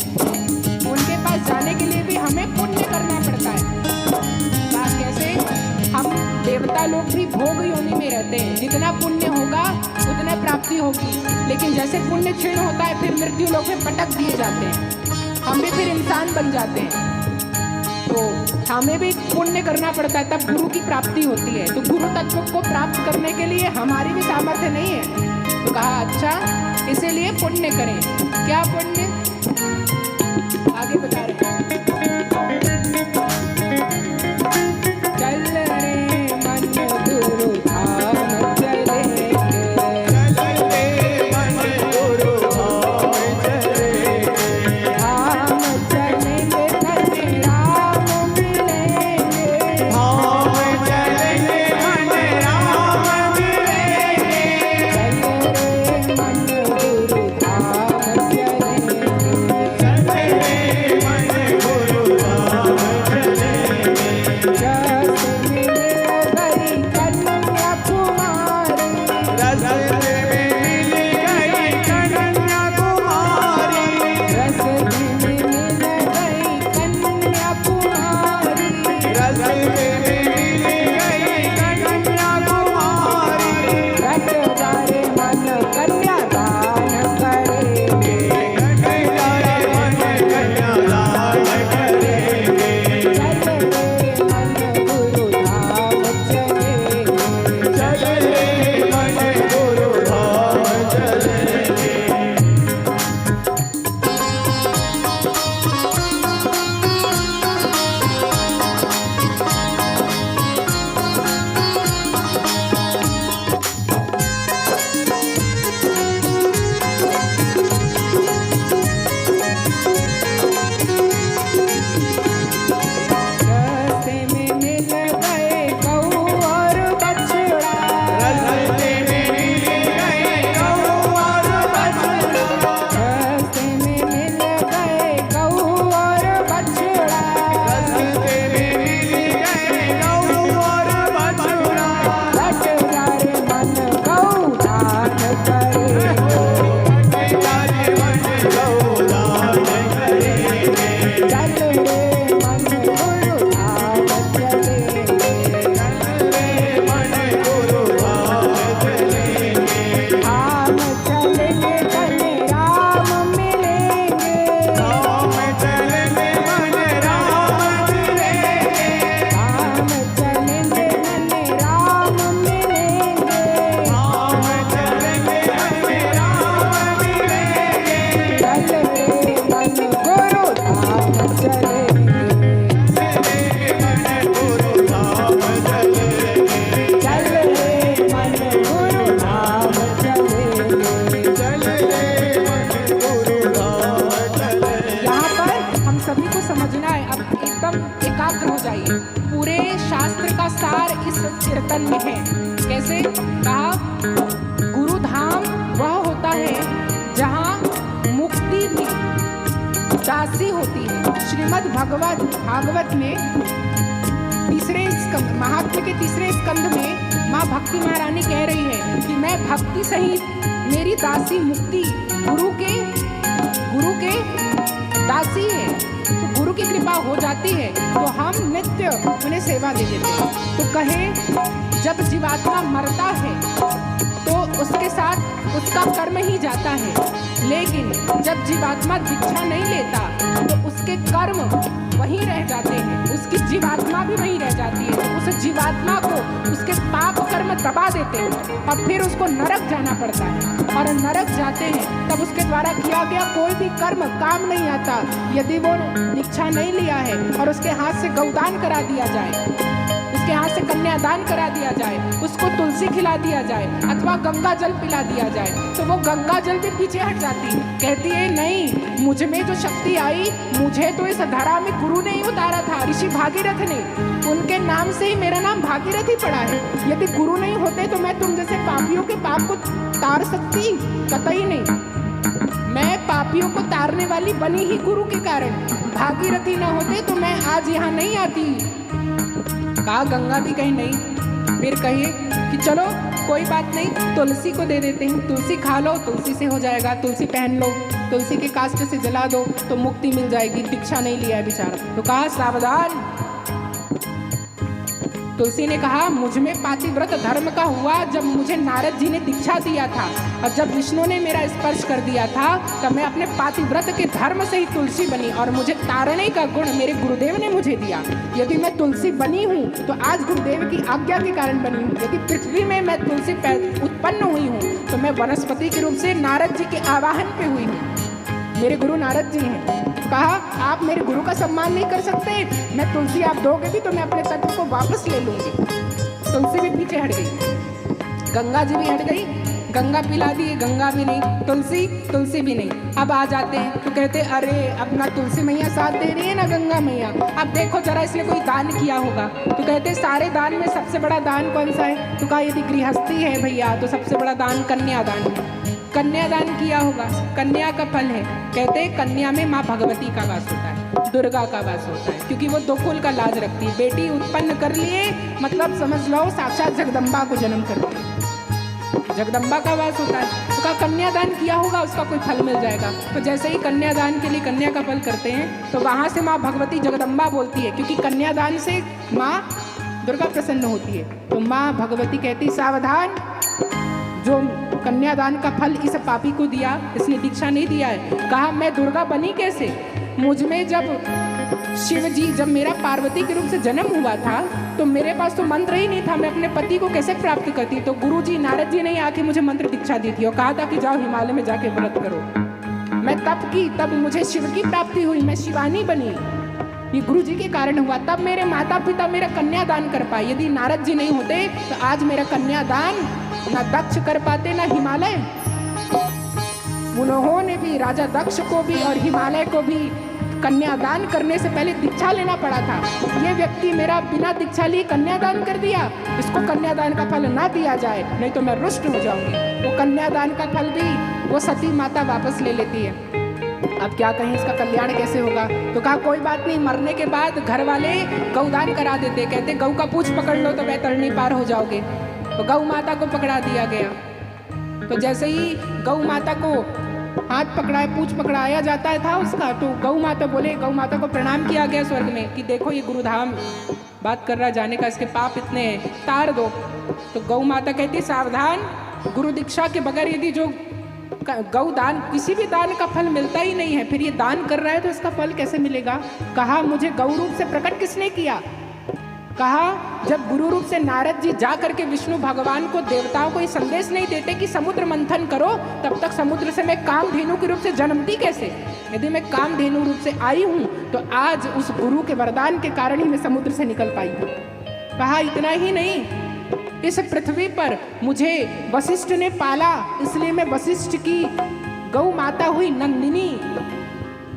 उनके पास जाने के लिए भी हमें पुण्य करना पड़ता है। बात कैसे? हम देवता लोग भी भोग योनि में रहते हैं, जितना पुण्य होगा उतना प्राप्ति होगी, लेकिन जैसे पुण्य क्षीण होता है फिर मृत्यु लोक में पटक दिए जाते हैं, हम भी फिर इंसान बन जाते हैं। तो हमें भी पुण्य करना पड़ता है, तब गुरु की प्राप्ति होती है। तो गुरु तत्व को प्राप्त करने के लिए हमारी भी सामर्थ्य नहीं है। तो कहा अच्छा इसीलिए पुण्य करें। क्या पुण्य? आगे बता रहे हैं। चल रे मन गुरु धाम चलेंगे, धाम चलेंगे धन्य राम मिलेंगे, चल रे मन गुरु धाम चलेंगे, रस मिले गई कन्याकुमारी, रस मिले गई कन्याकुमारी, रस रट जाए मन कन्यादान करेंगे, चल रे मन गुरु धाम चलेंगे। रास्ते में मिल गए गऊ और बछड़ा, रास्ते में मिल गए गऊ और बछड़ा, रट जाए मन गऊ दान करेंगे, चल रे मन गुरु धाम चलेंगे, धाम चलेंगे धन्य राम मिलेंगे, धाम चलेंगे धन्य राम मिलेंगे, चल रे मन गुरु धाम चलेंगे, चल रे मन गुरु धाम चलेंगे। यहाँ पर हम सभी को समझना है। अब एकदम एकाग्र हो जाइए। पूरे शास्त्र का सार इस कीर्तन में है। कैसे? कहा गुरु धाम वह होता है जहाँ मुक्ति की दासी होती है। श्रीमद् भागवत में तीसरे स्कंद, महात्म्य के तीसरे स्कंद में माँ भक्ति महारानी कह रही है कि मैं भक्ति सहित मेरी दासी मुक्ति गुरु के दासी है। तो गुरु की कृपा हो जाती है तो हम नित्य उन्हें सेवा दे देते हैं। तो कहे जब जीवात्मा मरता है तो उसके साथ उसका कर्म ही जाता है, लेकिन जब जीवात्मा दीक्षा नहीं लेता तो उसके कर्म वहीं रह जाते हैं, उसकी जीवात्मा भी वहीं रह जाती है। तो उस जीवात्मा को उसके पाप कर्म दबा देते हैं और फिर उसको नरक जाना पड़ता है। और नरक जाते हैं तब उसके द्वारा किया गया कोई भी कर्म काम नहीं आता यदि वो दीक्षा नहीं लिया है और उसके हाथ से गौदान करा दिया जाए। उसके यहाँ से कन्यादान करा दिया जाए, उसको तुलसी खिला दिया जाए अथवा गंगा जल पिला दिया जाए, तो वो गंगा जल भी पीछे हट जाती है। कहती है नहीं, मुझ में जो शक्ति आई, मुझे तो इस धरा में गुरु ने ही उतारा था, ऋषि भागीरथ ने, उनके नाम से ही मेरा नाम भागीरथ ही पड़ा है। यदि गुरु नहीं होते तो मैं तुम जैसे पापियों के पाप को तार सकती? कतई नहीं। मैं पापियों को तारने वाली बनी ही गुरु के कारण। भागीरथी न होते तो मैं आज यहाँ नहीं आती। कहा गंगा भी कहीं नहीं। फिर कहिए कि चलो कोई बात नहीं, तुलसी को दे देते हैं, तुलसी खा लो, तुलसी से हो जाएगा, तुलसी पहन लो, तुलसी के काष्ठ से जला दो तो मुक्ति मिल जाएगी। दीक्षा नहीं लिया है बेचारा। तो कहा सावधान। तुलसी ने कहा मुझ में पातिव्रत धर्म का हुआ जब मुझे नारद जी ने दीक्षा दिया था, और जब विष्णु ने मेरा स्पर्श कर दिया था तब मैं अपने पातिव्रत के धर्म से ही तुलसी बनी, और मुझे तारने का गुण मेरे गुरुदेव ने मुझे दिया। यदि मैं तुलसी बनी हूँ तो आज गुरुदेव की आज्ञा के कारण बनी हूँ। यदि पृथ्वी में मैं तुलसी उत्पन्न हुई हूँ तो मैं वनस्पति के रूप से नारद जी के आवाहन पे हुई हूँ। मेरे गुरु नारद जी हैं। कहा आप मेरे गुरु का सम्मान नहीं कर सकते, मैं तुलसी आप दोगे भी तो मैं अपने तत्व को वापस ले लूंगी। तुलसी भी पीछे हट गई, गंगा जी भी हट गई, गंगा पिला दी, गंगा भी नहीं, तुलसी भी नहीं। अब आ जाते हैं तो कहते अरे अपना तुलसी मैया साथ दे रही है ना गंगा मैया, अब देखो जरा इसने कोई दान किया होगा। तो कहते सारे दान में सबसे बड़ा दान कौन सा है? तो कहा यदि गृहस्थी है भैया तो सबसे बड़ा दान कन्यादान है। कन्यादान किया होगा, कन्या का फल है। कहते हैं कन्या में माँ भगवती का वास होता है, दुर्गा का वास होता है, क्योंकि वो दो कुल का लाज रखती है। बेटी उत्पन्न कर लिए मतलब समझ लो साक्षात जगदम्बा को जन्म करती है, जगदम्बा का वास होता है। तो कहा कन्यादान किया होगा उसका कोई फल मिल जाएगा। तो जैसे ही कन्यादान के लिए कन्या का फल करते हैं तो वहाँ से माँ भगवती जगदम्बा बोलती है, क्योंकि कन्यादान से माँ दुर्गा प्रसन्न होती है। तो माँ भगवती कहती सावधान, जो कन्यादान का फल इस पापी को दिया, इसने दीक्षा नहीं दिया है। कहा मैं दुर्गा बनी कैसे? मुझ में जब शिव जी, जब मेरा पार्वती के रूप से जन्म हुआ था तो मेरे पास तो मंत्र ही नहीं था, मैं अपने पति को कैसे प्राप्त करती? तो गुरु जी नारद जी ने आके मुझे मंत्र दीक्षा दी थी और कहा था कि जाओ हिमालय में जाके व्रत करो। मैं तप की, तब मुझे शिव की प्राप्ति हुई, मैं शिवानी बनी। ये गुरु जी के कारण हुआ। तब मेरे माता पिता मेरा कन्यादान कर पाए। यदि नारद जी नहीं होते तो आज मेरा कन्यादान ना दक्ष कर पाते ना हिमालय। उन्होंने भी, राजा दक्ष को भी और हिमालय को भी कन्यादान करने से पहले दीक्षा लेना पड़ा था। ये व्यक्ति मेरा बिना दीक्षा लिए कन्यादान कर दिया, इसको कन्यादान का फल ना दिया जाए नहीं तो मैं रुष्ट हो जाऊंगी। वो कन्यादान का फल भी वो सती माता वापस ले लेती है। अब क्या कहें इसका कल्याण कैसे होगा? तो कहा कोई बात नहीं, मरने के बाद घर वाले गौदान करा देते। कहते गौ का पूछ पकड़ लो तो वैतरणी पार हो जाओगे। तो गौ माता को पकड़ा दिया गया। तो जैसे ही गौ माता को हाथ पकड़ाए, पूछ पकड़ाया जाता था उसका, तो गौ माता बोले, गौ माता को प्रणाम किया गया स्वर्ग में कि देखो ये गुरुधाम बात कर रहा जाने का, इसके पाप इतने हैं, तार दो। तो गौ माता कहती सावधान, गुरु दीक्षा के बगैर यदि जो गौ दान, किसी भी दान का फल मिलता ही नहीं है, फिर ये दान कर रहा है तो इसका फल कैसे मिलेगा? कहा मुझे गौ रूप से प्रकट किसने किया? कहा जब गुरु रूप से नारद जी जा करके विष्णु भगवान को, देवताओं को ये संदेश नहीं देते कि समुद्र मंथन करो, तब तक समुद्र से मैं कामधेनु के रूप से जन्मती कैसे? यदि मैं कामधेनु रूप से आई हूँ तो आज उस गुरु के वरदान के कारण ही मैं समुद्र से निकल पाई हूँ। कहा इतना ही नहीं, इस पृथ्वी पर मुझे वशिष्ठ ने पाला, इसलिए मैं वशिष्ठ की गौ माता हुई,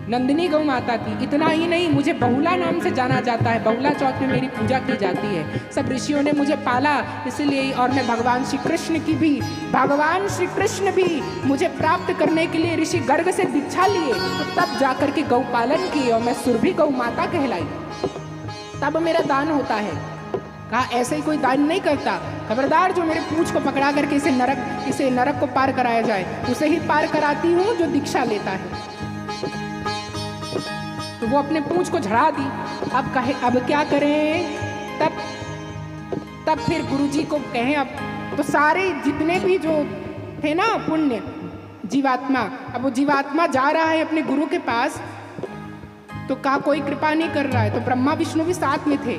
नंदिनी गौ माता की। इतना ही नहीं, मुझे बहुला नाम से जाना जाता है, बहुला चौथ में मेरी पूजा की जाती है। सब ऋषियों ने मुझे पाला इसलिए, और मैं भगवान श्री कृष्ण की भी, भगवान श्री कृष्ण भी मुझे प्राप्त करने के लिए ऋषि गर्ग से दीक्षा लिए, तो तब जाकर के गौ पालन किए और मैं सुरभि गौ माता कहलाई, तब मेरा दान होता है। कहा ऐसे ही कोई दान नहीं करता, खबरदार जो मेरे पूंछ को पकड़ा करके इसे नरक को पार कराया जाए, उसे ही पार कराती हूँ जो दीक्षा लेता है। तो वो अपने पूंछ को झड़ा दी। अब क्या करें? तब फिर गुरुजी को कहें, अब तो सारे जितने भी जो थे ना पुण्य जीवात्मा, अब वो जीवात्मा जा रहा है अपने गुरु के पास, तो कहा कोई कृपा नहीं कर रहा है। तो ब्रह्मा विष्णु भी साथ में थे,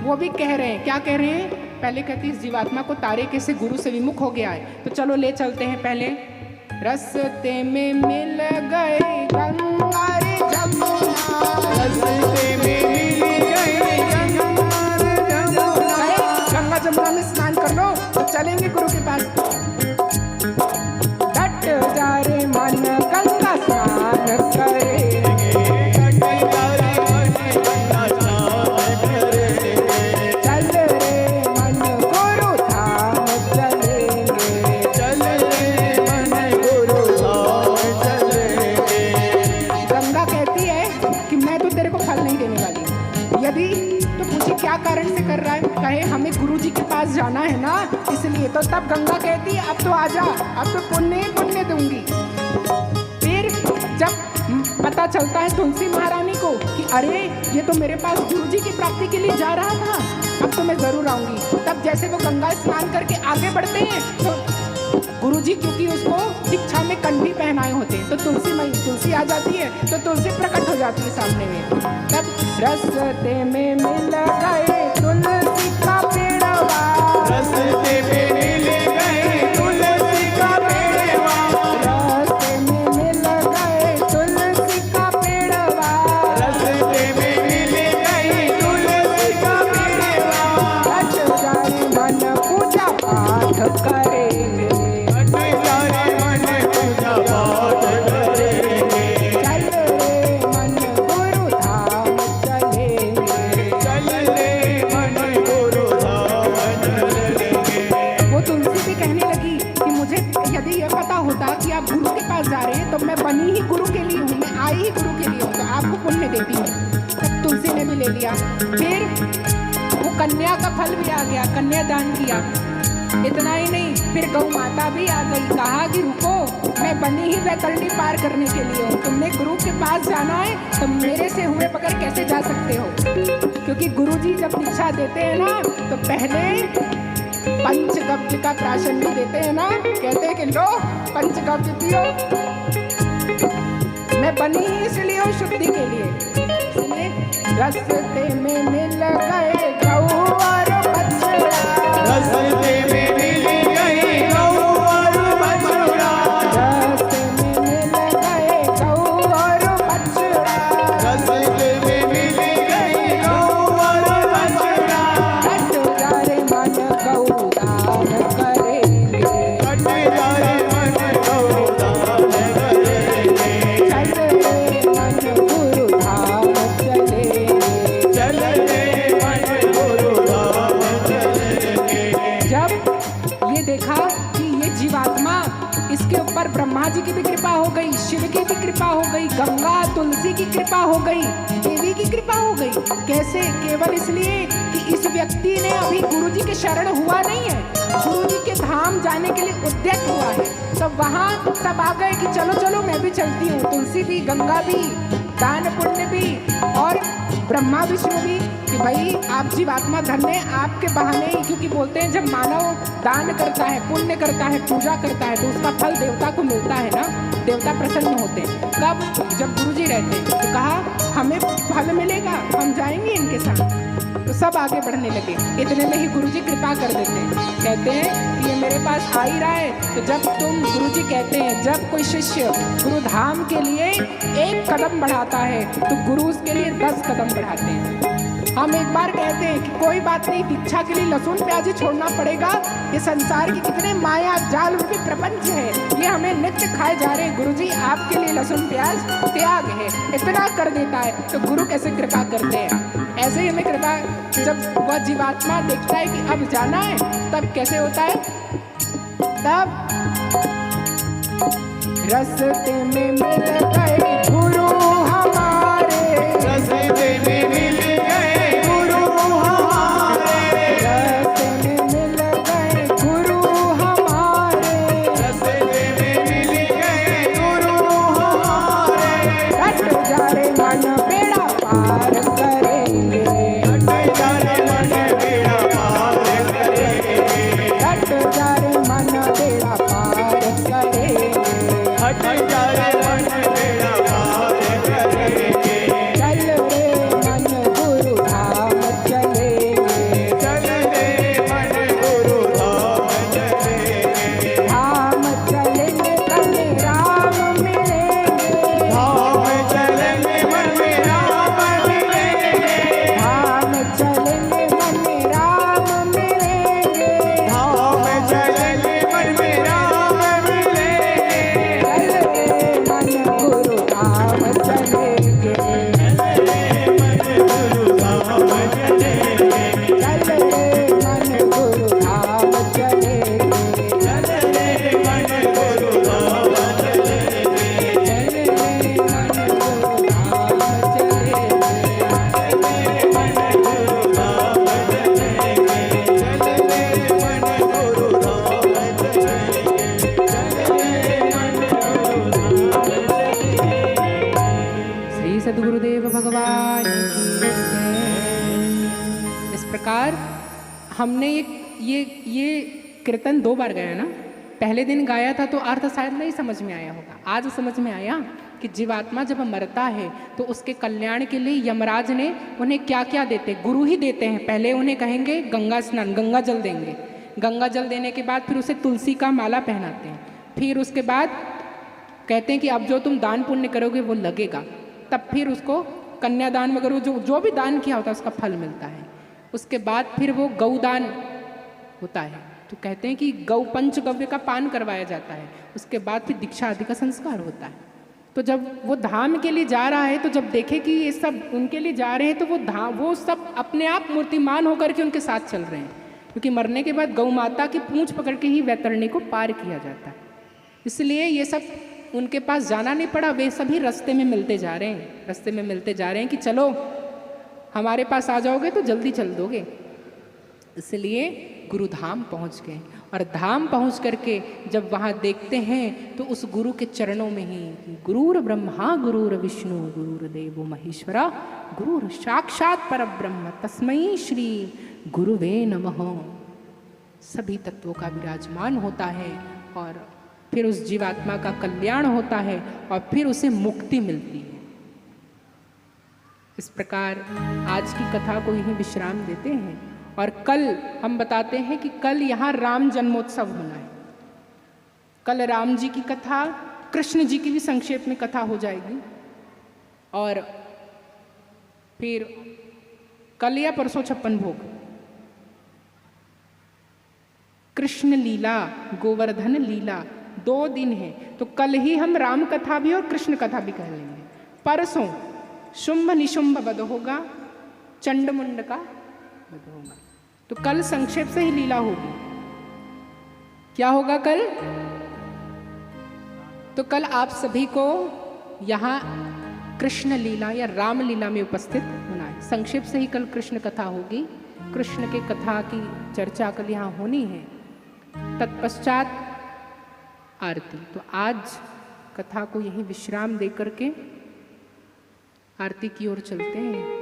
वो भी कह रहे हैं, क्या कह रहे हैं? पहले कहती इस जीवात्मा को तारे कैसे गुरु से विमुख हो गया है, तो चलो ले चलते हैं। पहले रस्ते में मिल गए गंगा रे जमुना, रस्ते में मिल गए गंगा रे जमुना, जमुना में स्नान कर लो तो चलेंगे गुरु के पास। डट जा रे मन गंगा स्नान करे, चल रे मन गुरु धाम चलेंगे, गंगा कहती है कि मैं तो तेरे को फल नहीं देने वाली। यदि तो पूछे क्या कारण से कर रहा है, कहे हमें गुरु जी के पास जाना है ना इसलिए। तो तब गंगा कहती है अब तो आजा, अब तो पुण्य ही पुण्य दूंगी। फिर जब पता चलता है तुलसी महारानी को कि अरे ये तो मेरे पास गुरु जी की प्राप्ति के लिए जा रहा था, अब तो मैं जरूर आऊंगी। तब जैसे वो गंगा स्नान करके आगे बढ़ते हैं तो गुरु जी क्योंकि उसको दीक्षा में कंठी पहनाए होते हैं तो तुलसी आ जाती है, तो तुलसी प्रकट हो जाती है सामने में। तब रस्ते में मिल गए तुलसी का पेड़वा, रस्ते में मिल गए तुलसी का पेड़वा, रस्ते में मिल गए तुलसी का पेड़वा, रस्ते में मिल गए तुलसी का पेड़वा, हट जाए मन पूजा पाठ करेंगे, हट जाए मन पूजा पाठ करेंगे, चल रे मन गुरु धाम चलेंगे। चल रे मन गुरु धाम चलेंगे। वो तुलसी भी कहने लगी कि मुझे यदि यह पता होता कि आप गुरु के पास जा रहे हैं तो मैं बनी ही गुरु के लिए हूँ, मैं आई ही गुरु के लिए हूँ, तो आपको पुण्य देती हूँ। तब तुलसी ने भी ले लिया। फिर वो कन्या का फल भी आ गया, कन्यादान किया। इतना ही नहीं, फिर गौ माता भी आ गई, कहा कि रुको मैं बनी ही वैतरणी पार करने के लिए हूँ, तुमने गुरु के पास जाना है तो मेरे से हुए बगैर कैसे जा सकते हो। क्योंकि गुरु जी जब दीक्षा देते हैं ना तो पहले पंचगव्य का प्राशन भी देते हैं ना, कहते हैं कि लो पंचगव्य पियो, मैं बनी ही इसलिए हूँ शुद्धि के लिए। इसलिए रस्ते में मिल गए गौ और बछड़ा, रस्ते में मिल गए गौ और बछड़ा, रस्ते में मिल गए गौ और बछड़ा, रस्ते में मिल गए गौ और बछड़ा, हट जा रे मन गौ दान करेंगे, हट जाए मन गौ दान करेंगे, चल रे मन गुरु धाम चलेंगे। चल रे मन गुरु धाम चलेंगे। जब ये देखा कि ये जीवात्मा, इसके ऊपर ब्रह्मा जी की भी कृपा हो गई, शिव की भी कृपा हो गई, गंगा तुलसी की कृपा हो गई, देवी की कृपा हो गई। कैसे? केवल इसलिए कि इस व्यक्ति ने अभी गुरु जी के शरण हुआ नहीं है, गुरु जी के धाम जाने के लिए उद्यत हुआ है। तो वहाँ सब आ गए कि चलो चलो मैं भी चलती हूँ, तुलसी भी, गंगा भी, दान पुण्य भी और ब्रह्मा विष्णु भी, कि भाई आप जीवात्मा धन्य है आपके बहाने ही। क्योंकि बोलते हैं जब मानव दान करता है, पुण्य करता है, पूजा करता है तो उसका फल देवता को मिलता है ना, देवता प्रसन्न होते हैं। कब? जब गुरु जी रहते हैं। तो कहा हमें फल मिलेगा, हम जाएंगे इनके साथ। तो सब आगे बढ़ने लगे। इतने में ही गुरु जी कृपा कर देते हैं, कहते हैं कि ये मेरे पास आ ही रहा है। तो जब तुम, गुरु जी कहते हैं जब कोई शिष्य गुरु धाम के लिए एक कदम बढ़ाता है तो गुरु उसके लिए 10 कदम बढ़ाते हैं। हम एक बार कहते हैं कि कोई बात नहीं, दीक्षा के लिए लहसुन प्याज ही छोड़ना पड़ेगा, ये संसार के कितने माया जाल रूपी प्रपंच है, ये हमें नित्य खाए जा रहे हैं। गुरु जी आपके लिए लहसुन प्याज त्याग है, इतना कर देता है तो गुरु कैसे कृपा करते हैं। ऐसे ही हमें कृपा, जब वह जीवात्मा देखता है कि अब जाना है तब कैसे होता है, तब रस्ते में मिल गए गुरु हमारे, रस्ते में मिल गए गुरु हमारे, रस्ते में मिल गए गुरु हमारे, रस्ते में मिल गए गुरु हमारे, हट जा रे मन बेड़ा पार करेंगे, हट जा रे मन बेड़ा पार करेंगे, हट जा रे मन बेड़ा पार करेंगे। हट जा रे मन बेड़ा पार हमने ये कीर्तन 2 बार गाया ना। पहले दिन गाया था तो अर्थ शायद नहीं समझ में आया होगा, आज समझ में आया कि जीवात्मा जब मरता है तो उसके कल्याण के लिए यमराज ने उन्हें क्या क्या देते, गुरु ही देते हैं। पहले उन्हें कहेंगे गंगा स्नान, गंगा जल देंगे। गंगा जल देने के बाद फिर उसे तुलसी का माला पहनाते हैं। फिर उसके बाद कहते हैं कि अब जो तुम दान पुण्य करोगे वो लगेगा। तब फिर उसको कन्यादान वगैरह जो भी दान किया होता है उसका फल मिलता है। उसके बाद फिर वो गौदान होता है, तो कहते हैं कि गौ पंचगव्य का पान करवाया जाता है। उसके बाद फिर दीक्षा आदि का संस्कार होता है। तो जब वो धाम के लिए जा रहा है तो जब देखे कि ये सब उनके लिए जा रहे हैं तो वो सब अपने आप मूर्तिमान होकर के उनके साथ चल रहे हैं, क्योंकि मरने के बाद गौ माता की पूंछ पकड़ के ही वैतरणी को पार किया जाता है। इसलिए ये सब उनके पास जाना नहीं पड़ा, वे सभी रास्ते में मिलते जा रहे हैं, रास्ते में मिलते जा रहे हैं कि चलो हमारे पास आ जाओगे तो जल्दी चल दोगे। इसलिए गुरुधाम पहुंच गए और धाम पहुंच करके जब वहाँ देखते हैं तो उस गुरु के चरणों में ही गुरुर ब्रह्मा गुरुर विष्णु गुरुर्देवो महेश्वरा गुरुर साक्षात परब्रह्म तस्मै श्री गुरुवे नमः सभी तत्वों का विराजमान होता है और फिर उस जीवात्मा का कल्याण होता है और फिर उसे मुक्ति मिलती है। इस प्रकार आज की कथा को यहीं विश्राम देते हैं और कल हम बताते हैं कि कल यहाँ राम जन्मोत्सव होना है। कल राम जी की कथा, कृष्ण जी की भी संक्षेप में कथा हो जाएगी और फिर कल या परसों 56 भोग, कृष्ण लीला, गोवर्धन लीला 2 दिन है। तो कल ही हम राम कथा भी और कृष्ण कथा भी कह लेंगे। परसों शुंभ निशुंभ वध होगा, चंड मुंड का वध होगा। तो कल संक्षेप से ही लीला होगी। क्या होगा कल? तो कल आप सभी को यहाँ कृष्ण लीला या राम लीला में उपस्थित होना है। संक्षेप से ही कल कृष्ण कथा होगी। कृष्ण के कथा की चर्चा कल यहाँ होनी है। तत्पश्चात आरती। तो आज कथा को यहीं विश्राम दे करके आरती की ओर चलते हैं।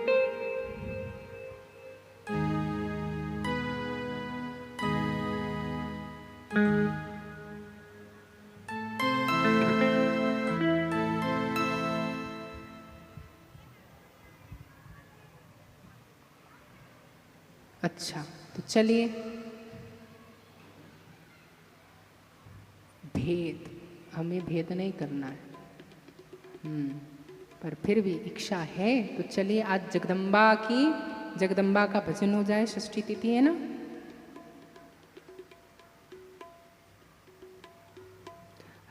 अच्छा, तो चलिए भेद, हमें भेद नहीं करना है, पर फिर भी इच्छा है तो चलिए आज जगदम्बा का भजन हो जाए। षष्ठी तिथि है ना।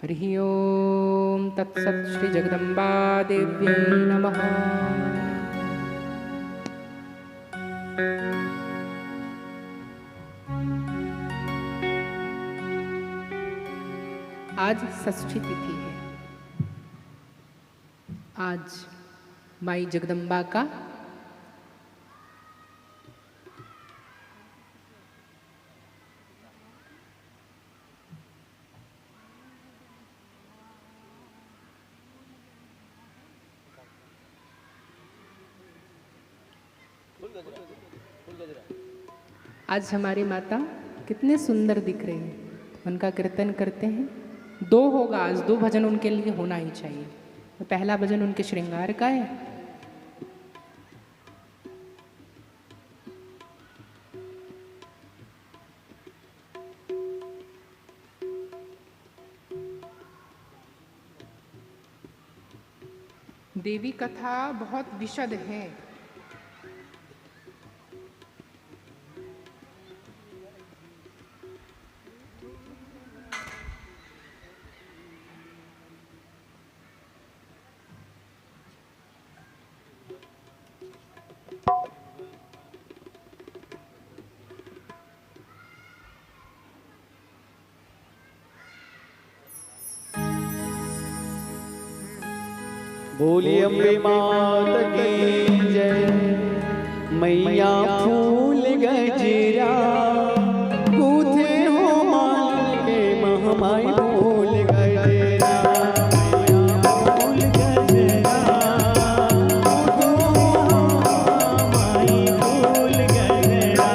हरि ओम तत्सत् श्री जगदम्बा देव्यै नमः। आज षष्ठी तिथि है। आज माई जगदम्बा का आज हमारी माता कितने सुंदर दिख रही है। उनका कीर्तन करते हैं। 2 होगा आज, 2 भजन उनके लिए होना ही चाहिए। तो पहला भजन उनके श्रृंगार का है। देवी कथा बहुत विशद है। बोलिए अम्बे मात की जय। मैया फूल गजरा कूथे हो माल के महमाई फूल गजरा। फूल गजरा कूथे हो माई फूल गजरा।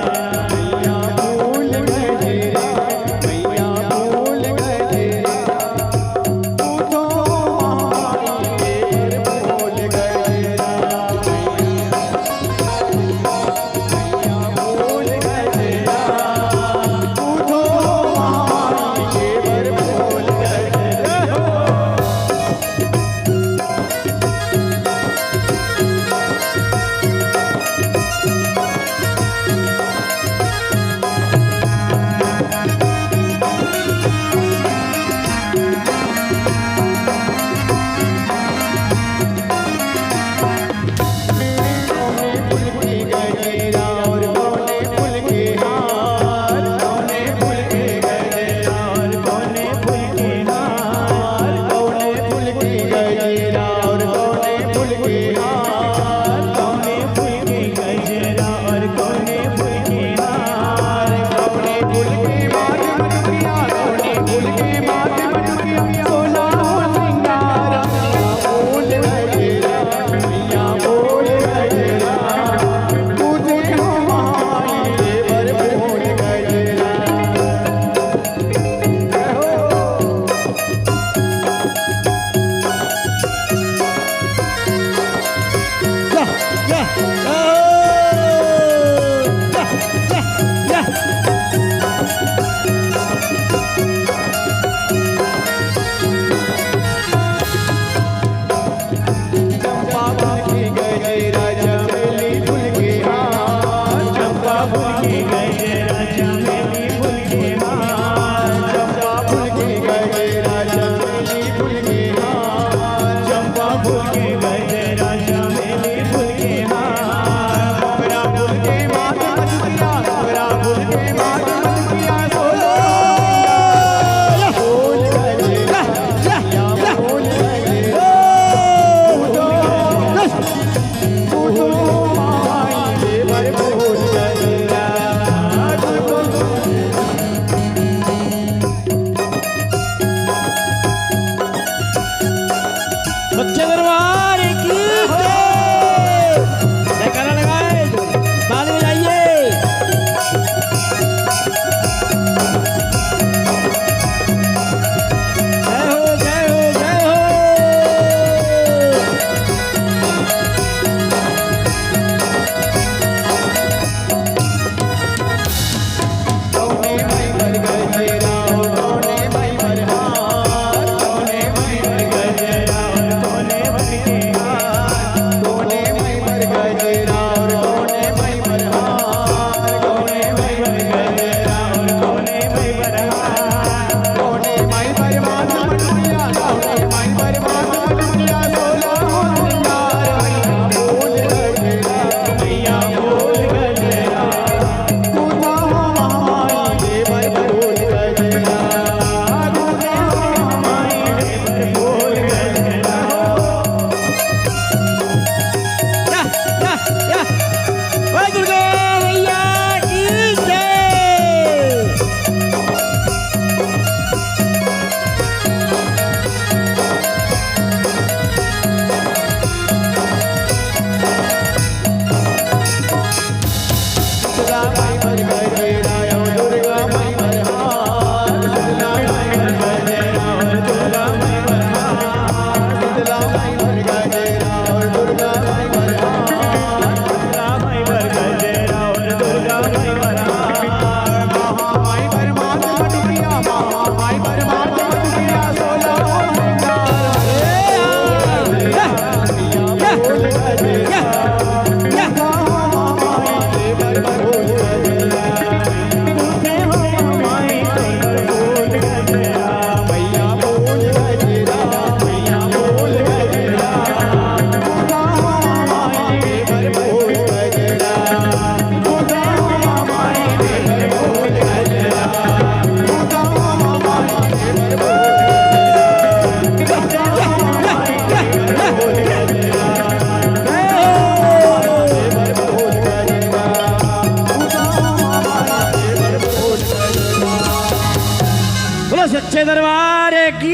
सच्चे दरबार की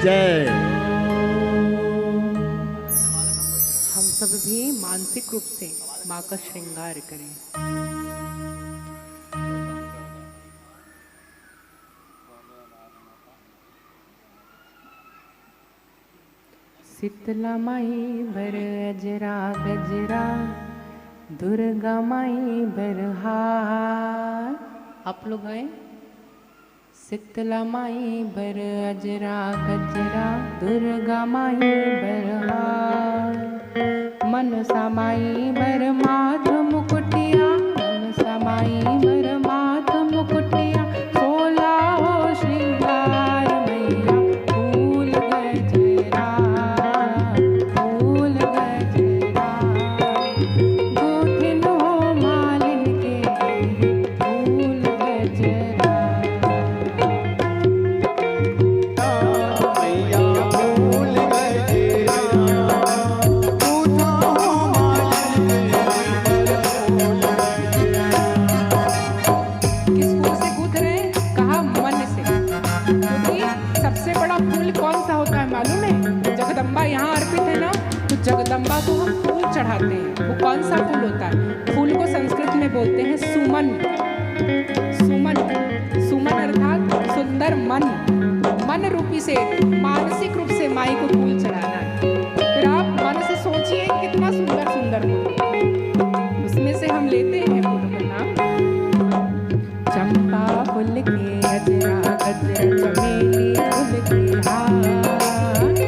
जय। हम सब भी मानसिक रूप से माँ का श्रृंगार करें। शीतला माई भर अजरा गजरा, दुर्गा माई बरहार। आप लोग गए? शीतला माई बर अजरा गजरा, दुर्गा माई बरहार। मनसा माई बर माथ मुकुटिया, मनसा माई बर माथ मुकुटिया। 16 हो श्रृंगार मैया, फूल गजरा, फूल गजरा। गोथिन हो मालिन के फूल गजरा। किस फूल से गूंथ रहे हैं? कहा मन से। क्योंकि सबसे बड़ा फूल कौन सा होता है मालूम है? जगदम्बा यहाँ अर्पित है ना, तो जगदम्बा को हम फूल चढ़ाते हैं। वो कौन सा फूल होता है? फूल को संस्कृत में बोलते हैं सुमन। सुमन, सुमन अर्थात सुंदर मन। मन रूपी से मानसिक रूप से माई को फूल चढ़ाना है। फिर आप मन से सोचिए कितना सुंदर सुंदर फूल, उसमें से हम लेते हैं फूलों का नाम। चंपा फूल के अजरा गजरा, चमेली फूल के हार।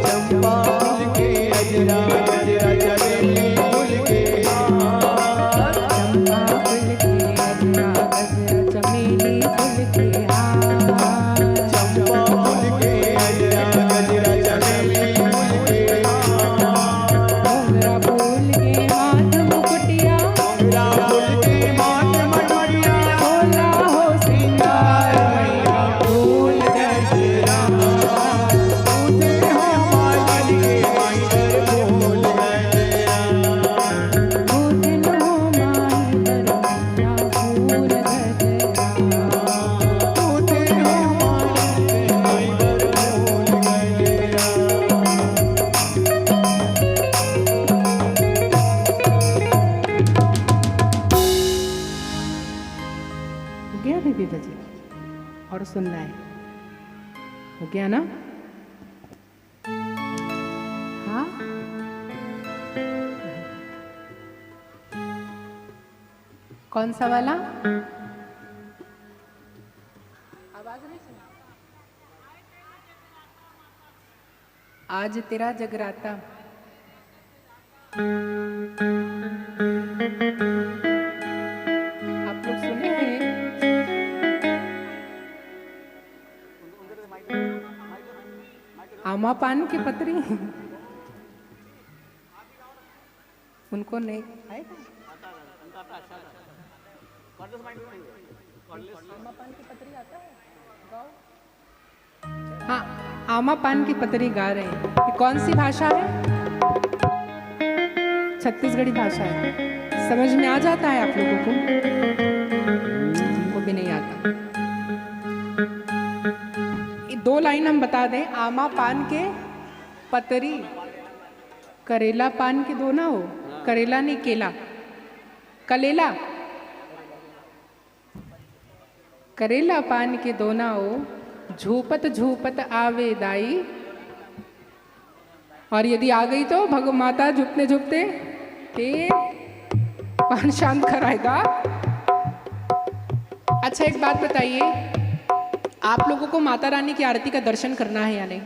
चंपा फूल के अजरा गजरा, चमेली फूल के हार। चंपा फूल के अजरा गजरा, चमेली फूल के हार। चंपा फूल के अजरा गजरा, चमेली फूल के हार। मोगरा फूल के माथ मुकुटिया, मोगरा फूल के माथ मुकुटिया। 16 हो श्रृंगार मैया, फूल गजरा। गूंथे हो मालिन के माई पर फूल गजरा। गोथिन हो माई बर मैया, फूल गजरा। गूंथे हो मालिन के माई पर फूल गजरा। हो गया दीदी बजी? और सुनना है? हो गया ना? हाँ, कौन सा वाला? आवाज नहीं सुना। आज तेरा जगराता। आप लोग सुने हैं? आमा पान की पतरी उनको नहीं आएगा। आमा पान की पतरी आता है? गाओ। हाँ, आमा पान की पतरी गा रहे हैं। ये कौन सी भाषा है? छत्तीसगढ़ी भाषा है। समझ में आ जाता है आप लोगों को? हमको भी नहीं आता। ये 2 लाइन हम बता दें। आमा पान के पतरी, करेला पान के 2 ना हो, करेला नहीं केला, कलेला। करेला पान के 2 ना हो, झूपत झूपत आवे दाई। और यदि आ गई तो भग माता झुकते झुकते फिर पान शांत कराएगा। अच्छा, एक बात बताइए, आप लोगों को माता रानी की आरती का दर्शन करना है या नहीं?